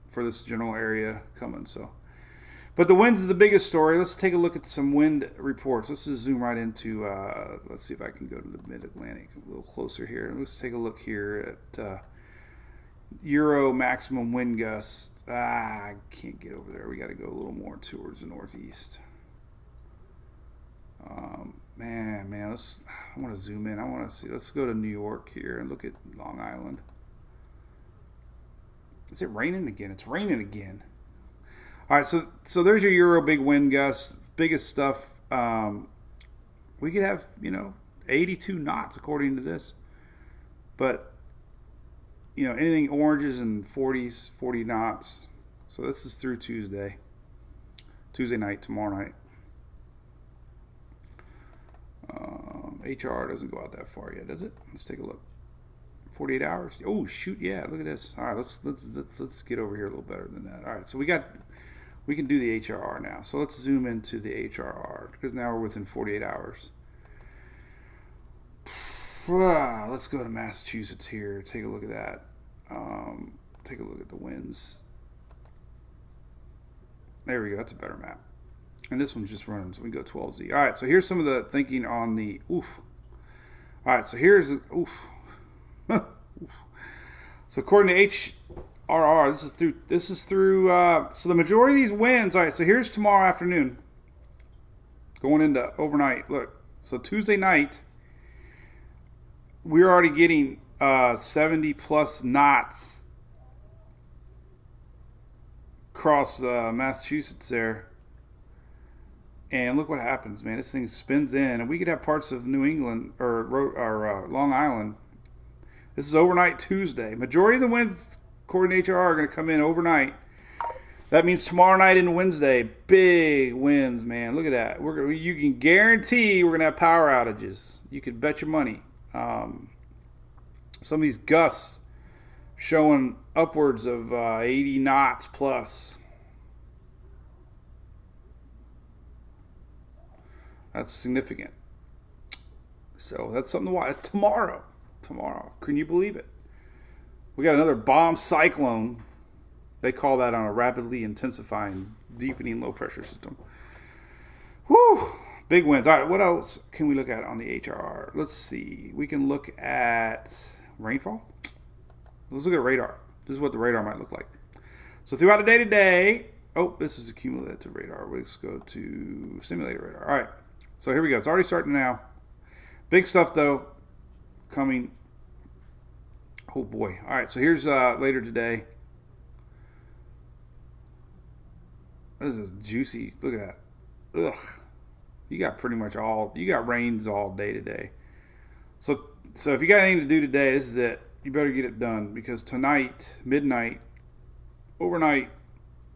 S2: for this general area coming. So, but the winds is the biggest story. Let's take a look at some wind reports. Let's just zoom right into. Let's see if I can go to the Mid-Atlantic a little closer here. Let's take a look here at Euro maximum wind gusts. I can't get over there. We got to go a little more towards the northeast. Man, I want to zoom in. I want to see. Let's go to New York here and look at Long Island. Is it raining again? It's raining again. All right, so there's your Euro big wind gusts, biggest stuff. We could have 82 knots according to this, but anything oranges and 40s, 40 knots. So this is through Tuesday night, tomorrow night. HR doesn't go out that far yet, does it? Let's take a look. 48 hours. Oh shoot, yeah, look at this. All right, let's get over here a little better than that. All right, so we can do the HRR now. So let's zoom into the HRR because now we're within 48 hours. Let's go to Massachusetts here. Take a look at that. Take a look at the winds. There we go. That's a better map. And this one's just running, so we can go 12Z. All right, so here's some of the thinking on the oof. All right, so here's oof. So according to HRR, this is through. So the majority of these winds. All right, so here's tomorrow afternoon, going into overnight. Look, so Tuesday night, we're already getting 70 plus knots across Massachusetts there. And look what happens, man. This thing spins in, and we could have parts of New England or Long Island. This is overnight Tuesday. Majority of the winds, according to HRR, are going to come in overnight. That means tomorrow night and Wednesday, big winds, man. Look at that. You can guarantee we're going to have power outages. You could bet your money. Some of these gusts showing upwards of 80 knots plus. That's significant. So that's something to watch. Tomorrow. Can you believe it? We got another bomb cyclone. They call that on a rapidly intensifying, deepening low pressure system. Whew. Big winds. All right, what else can we look at on the HRR? Let's see. We can look at rainfall. Let's look at radar. This is what the radar might look like. So throughout the day today, this is a cumulative radar. Let's go to simulated radar. All right. So here we go. It's already starting now. Big stuff, though, coming. Oh, boy. All right. So here's later today. This is juicy. Look at that. Ugh. You got pretty much you got rains all day today. So if you got anything to do today, this is it. You better get it done because tonight, midnight, overnight,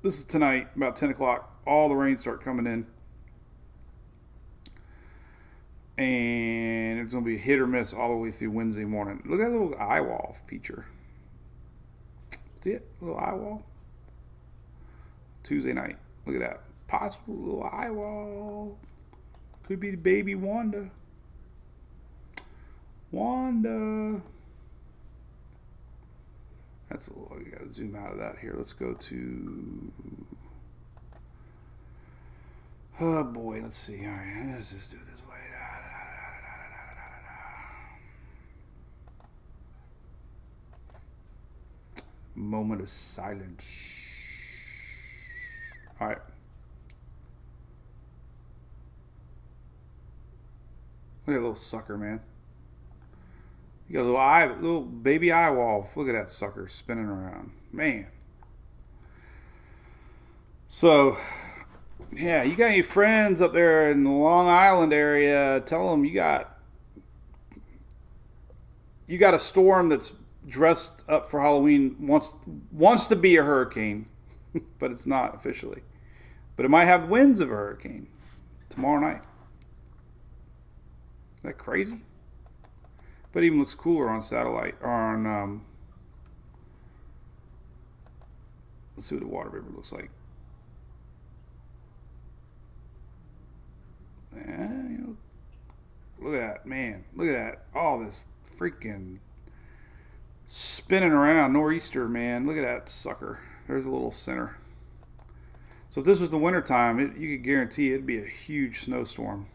S2: this is tonight, about 10 o'clock, all the rain start coming in. And it's going to be hit or miss all the way through Wednesday morning. Look at that little eye wall feature. See it? Little eye wall. Tuesday night. Look at that. Possible little eye wall. Could be the baby Wanda. That's a little, you got to zoom out of that here. Let's go to, oh boy, let's see. All right, let's just do it this way. Moment of silence. All right. Look at that little sucker, man. You got a little baby eye wall. Look at that sucker spinning around. Man. So, yeah, you got any friends up there in the Long Island area, tell them you got a storm that's dressed up for Halloween, wants to be a hurricane, but it's not officially. But it might have winds of a hurricane tomorrow night. Isn't that crazy? But it even looks cooler on satellite or on. Let's see what the water vapor looks like. Look at that, man. Look at that. All this freaking spinning around nor'easter, man. Look at that sucker. There's a little center. So if this was the wintertime, you could guarantee it'd be a huge snowstorm.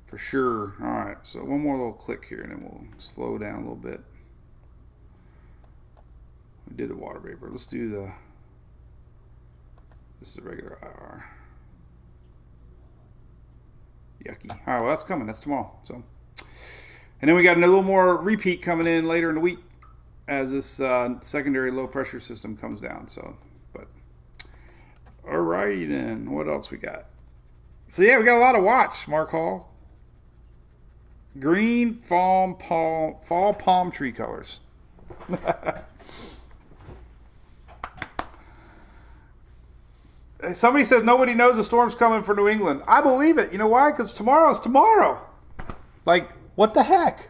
S2: For sure. All right, so one more little click here, and then we'll slow down a little bit. We did the water vapor. Let's do this is the regular IR. Yucky. All right, well, that's coming. That's tomorrow. So, and then we got a little more repeat coming in later in the week as this secondary low pressure system comes down. So, but alrighty then. What else we got? So yeah, we got a lot to watch. Mark Hall. Green fall palm tree colors. Somebody says nobody knows the storm's coming for New England. I believe it. You know why? Because tomorrow's tomorrow. Like, what the heck?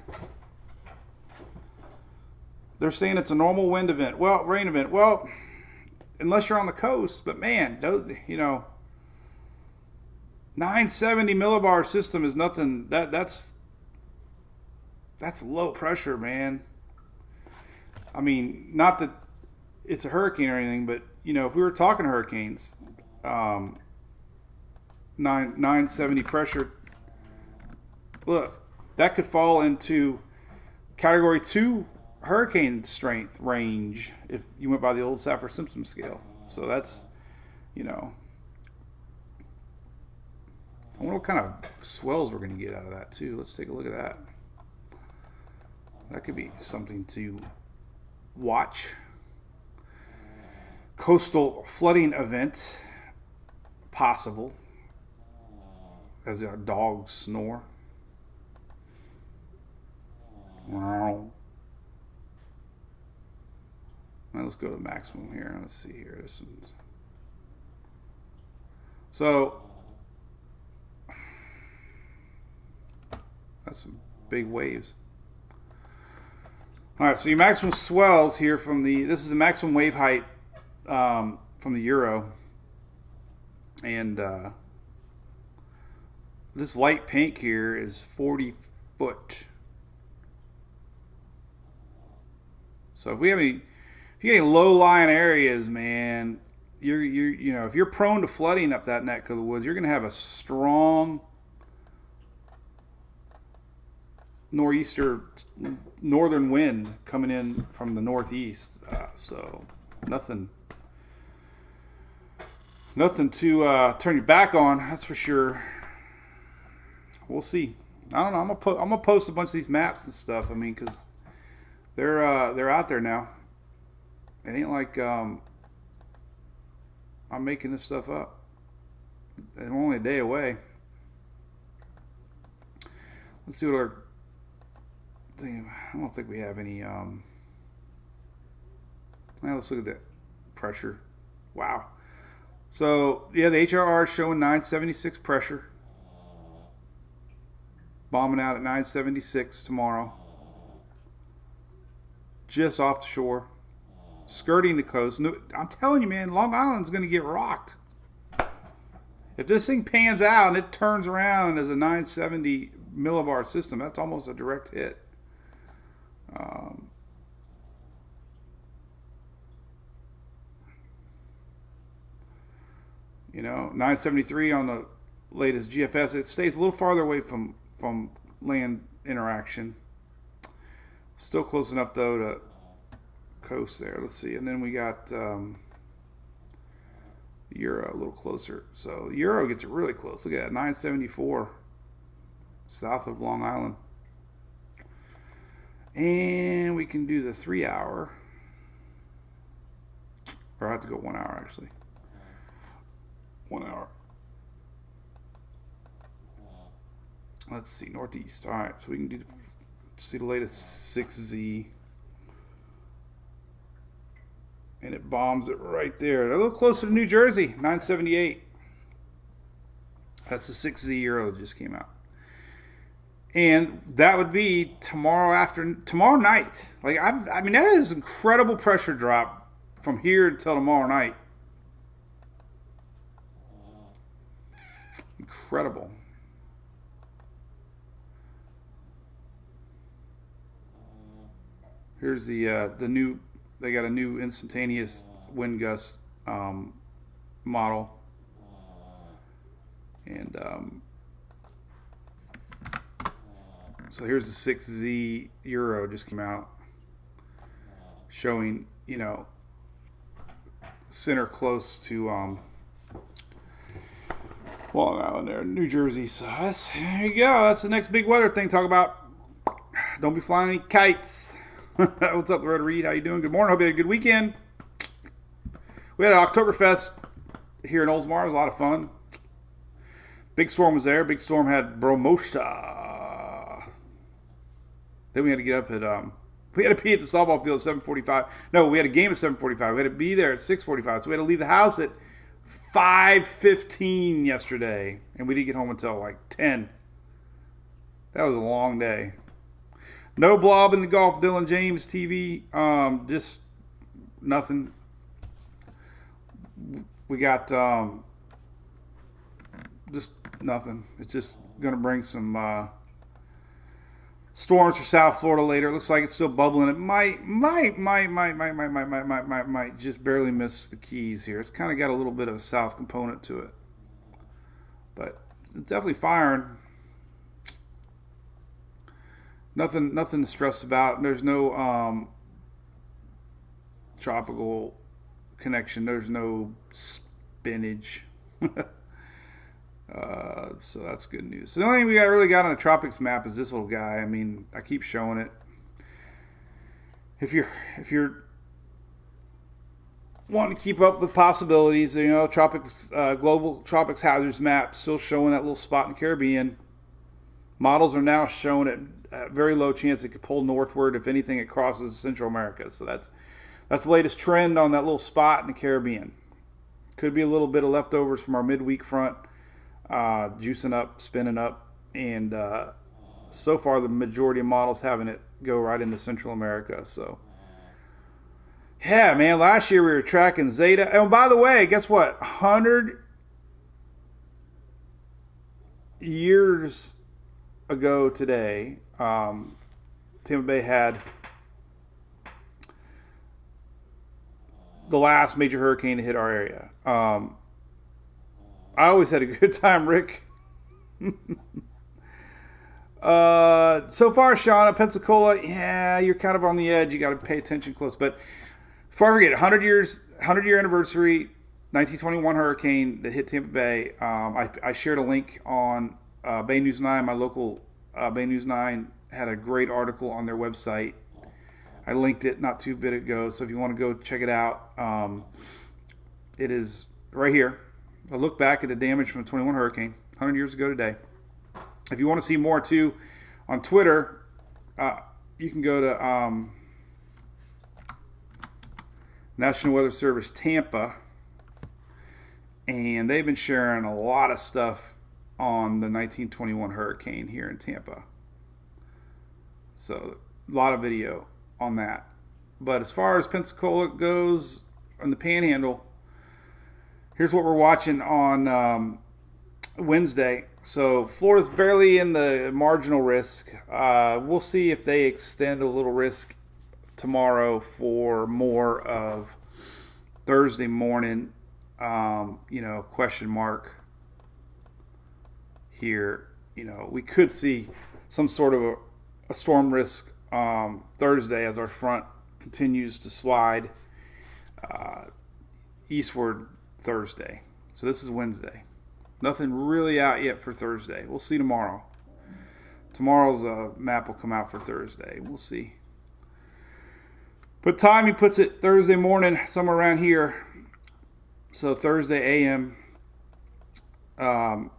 S2: They're saying it's a normal wind event. Well, rain event. Well, unless you're on the coast. But man, 970 millibar system is nothing. That's low pressure, man. I mean, not that it's a hurricane or anything, but if we were talking hurricanes, 970 pressure, look, that could fall into category 2 hurricane strength range if you went by the old Saffir-Simpson scale. So that's, I wonder what kind of swells we're going to get out of that too. Let's take a look at that. That could be something to watch. coastal flooding event possible as our dogs snore. Wow. Now let's go to maximum here. Let's see here. This one's... So that's some big waves. All right, so your maximum swells here from the... This is the maximum wave height from the Euro. And this light pink here is 40 foot. So if we have any low-lying areas, man, you know, if you're prone to flooding up that neck of the woods, you're going to have a strong northern wind coming in from the northeast. So nothing to turn your back on, that's for sure. We'll see. I don't know. I'm gonna post a bunch of these maps and stuff. I mean, because they're out there now. It ain't like I'm making this stuff up. I'm only a day away. Let's see what our... I don't think we have any... Well, let's look at that pressure. Wow. So, yeah, the HRR is showing 976 pressure. Bombing out at 976 tomorrow. Just off the shore. Skirting the coast. No, I'm telling you, man, Long Island's going to get rocked. If this thing pans out and it turns around as a 970 millibar system, that's almost a direct hit. You know, 973 on the latest GFS. It stays a little farther away from land interaction. Still close enough, though, to coast there. Let's see. And then we got Euro a little closer. So Euro gets really close. Look at that, 974 south of Long Island. And we can do the 3 hour. Or I have to go 1 hour, actually. 1 hour. Let's see, northeast. All right, so we can see the latest 6Z. And it bombs it right there. They're a little closer to New Jersey, 978. That's the 6Z Euro that just came out. And that would be tomorrow night. Like I mean, that is incredible pressure drop from here until tomorrow night. Incredible. Here's the new. They got a new instantaneous wind gust model, and so here's the 6Z Euro just came out, showing, you know, center close to Long Island there, New Jersey. So there you go. That's the next big weather thing to talk about. Don't be flying any kites. What's up, Loretta Reed? How you doing? Good morning. Hope you had a good weekend. We had an Oktoberfest here in Oldsmar. It was a lot of fun. Big Storm was there. Big Storm had Bromosha. Then we had to get up at we had to be at the softball field at 7:45. No, we had a game at 7:45. We had to be there at 6:45. So we had to leave the house at 5:15 yesterday, and we didn't get home until like 10. That was a long day. No blob in the golf, Dylan James TV. Just nothing. We got just nothing. It's just going to bring some storms for South Florida later. It looks like it's still bubbling. It might just barely miss the Keys here. It's kind of got a little bit of a south component to it, but it's definitely firing. Nothing to stress about. There's no tropical connection. There's no spinach. So that's good news. So the only thing we really got on the tropics map is this little guy. I mean, I keep showing it. If you're wanting to keep up with possibilities. You know, global tropics hazards map still showing that little spot in the Caribbean. Models are now showing it at very low chance it could pull northward. If anything, it crosses Central America. So that's the latest trend on that little spot in the Caribbean. Could be a little bit of leftovers from our midweek front, juicing up, spinning up, and so far the majority of models having it go right into Central America. So, yeah, man, last year we were tracking Zeta. And by the way, guess what? 100 years ago today, Tampa Bay had the last major hurricane to hit our area. I always had a good time, Rick. So far, Shauna, Pensacola, yeah, you're kind of on the edge. You got to pay attention close. But before I forget, 100-year anniversary, 1921 hurricane that hit Tampa Bay. I shared a link on Bay News 9. My local Bay News 9 had a great article on their website. I linked it not too bit ago, so if you want to go check it out, it is right here. A look back at the damage from the 21 hurricane, 100 years ago today. If you want to see more, too, on Twitter, you can go to National Weather Service Tampa, and they've been sharing a lot of stuff on the 1921 hurricane here in Tampa. So, a lot of video on that. But as far as Pensacola goes on the Panhandle, here's what we're watching on Wednesday. So Florida's barely in the marginal risk. We'll see if they extend a little risk tomorrow for more of Thursday morning. Question mark here. We could see some sort of a storm risk Thursday as our front continues to slide eastward Thursday. So this is Wednesday. Nothing really out yet for Thursday. We'll see tomorrow. Tomorrow's map will come out for Thursday. We'll see. But time, he puts it Thursday morning, somewhere around here. So Thursday a.m. That'll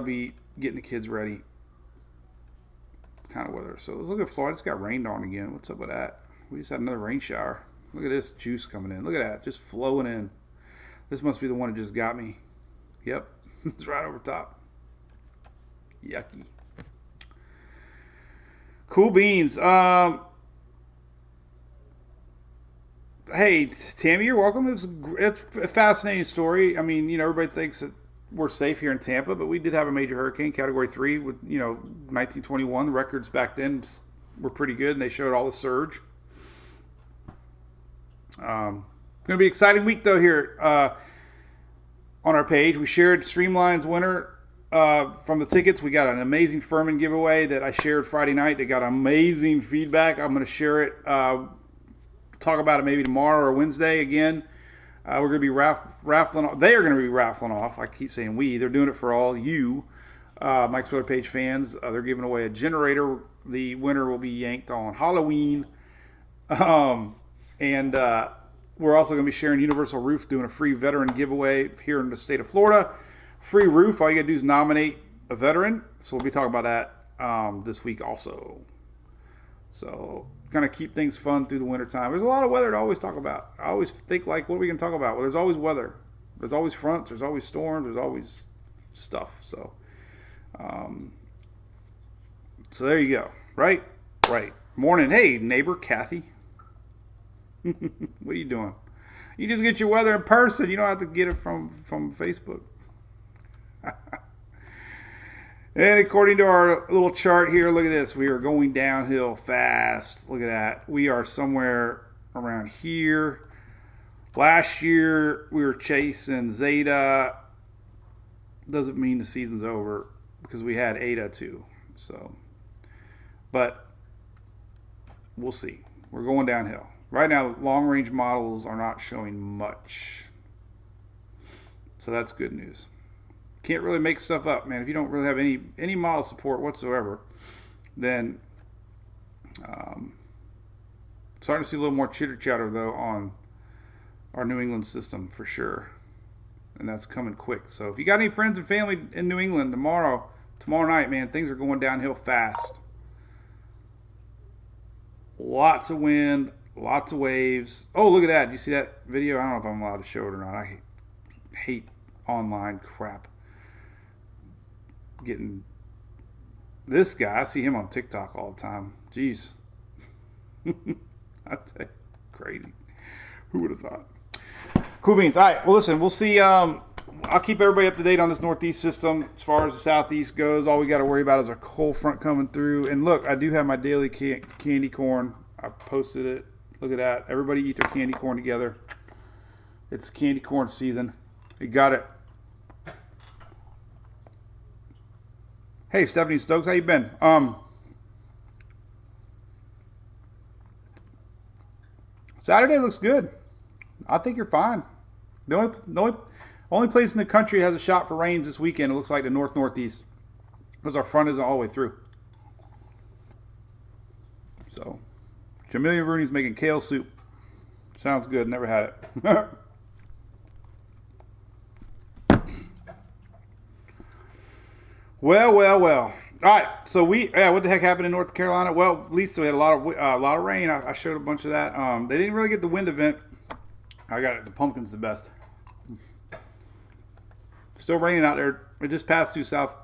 S2: be getting the kids ready. Kind of weather. So let's look at Florida. It's got rained on again. What's up with that? We just had another rain shower. Look at this juice coming in. Look at that. Just flowing in. This must be the one that just got me. Yep. It's right over top. Yucky. Cool beans. Hey, Tammy, you're welcome. It's a fascinating story. I mean, everybody thinks that we're safe here in Tampa, but we did have a major hurricane, Category 3, with, 1921. The records back then were pretty good, and they showed all the surge. Going to be an exciting week, though, here on our page. We shared Streamline's winner from the tickets. We got an amazing Furman giveaway that I shared Friday night. They got amazing feedback. I'm going to share it, talk about it maybe tomorrow or Wednesday again. We're going to be raffling off. They are going to be raffling off. I keep saying we. They're doing it for all you, Mike's Weather Page fans. They're giving away a generator. The winner will be yanked on Halloween. And we're also going to be sharing Universal Roof, doing a free veteran giveaway here in the state of Florida. Free roof. All you got to do is nominate a veteran. So we'll be talking about that this week also. So kind of keep things fun through the wintertime. There's a lot of weather to always talk about. I always think, what are we going to talk about? Well, there's always weather. There's always fronts. There's always storms. There's always stuff. So, so there you go. Right. Morning. Hey, neighbor, Kathy. What are you doing? You just get your weather in person. You don't have to get it from Facebook. And according to our little chart here, look at this. We are going downhill fast. Look at that. We are somewhere around here. Last year, we were chasing Zeta. Doesn't mean the season's over because we had Eta too. So, but we'll see. We're going downhill. Right now, long-range models are not showing much. So that's good news. Can't really make stuff up, man. If you don't really have any model support whatsoever, then starting to see a little more chitter chatter though on our New England system for sure. And that's coming quick. So if you got any friends and family in New England tomorrow night, man, things are going downhill fast. Lots of wind, lots of waves. Oh, look at that. You see that video? I don't know if I'm allowed to show it or not. I hate online crap. Getting this guy, I see him on TikTok all the time. Jeez. I tell you, crazy. Who would have thought? Cool beans. All right. Well, listen, we'll see. I'll keep everybody up to date on this northeast system. As far as the southeast goes, all we got to worry about is our cold front coming through. And look, I do have my daily candy corn. I posted it. Look at that. Everybody eat their candy corn together. It's candy corn season. You got it. Hey, Stephanie Stokes, how you been? Saturday looks good. I think you're fine. The only place in the country has a shot for rains this weekend, it looks like the northeast. Because our front isn't all the way through. So, Jamelia Rooney's making kale soup. Sounds good. Never had it. Well. All right. So what the heck happened in North Carolina? Well, at least we had a lot of rain. I showed a bunch of that. They didn't really get the wind event. I got it. The pumpkin's the best. Still raining out there. It just passed through South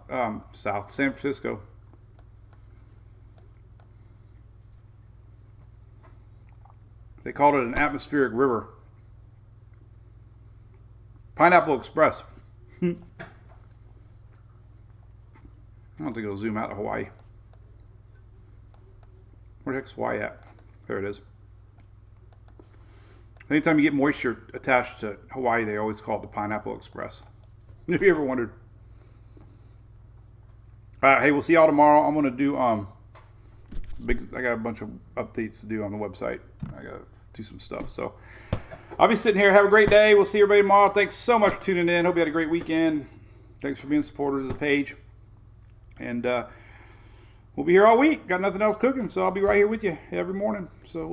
S2: San Francisco. They called it an atmospheric river. Pineapple Express. I don't think it'll zoom out to Hawaii. Where the heck's Hawaii at? There it is. Anytime you get moisture attached to Hawaii, they always call it the Pineapple Express. Have you ever wondered? Hey, we'll see y'all tomorrow. I'm gonna do I got a bunch of updates to do on the website. I gotta do some stuff. So I'll be sitting here. Have a great day. We'll see everybody tomorrow. Thanks so much for tuning in. Hope you had a great weekend. Thanks for being supporters of the page. And we'll be here all week. Got nothing else cooking, so I'll be right here with you every morning. So we'll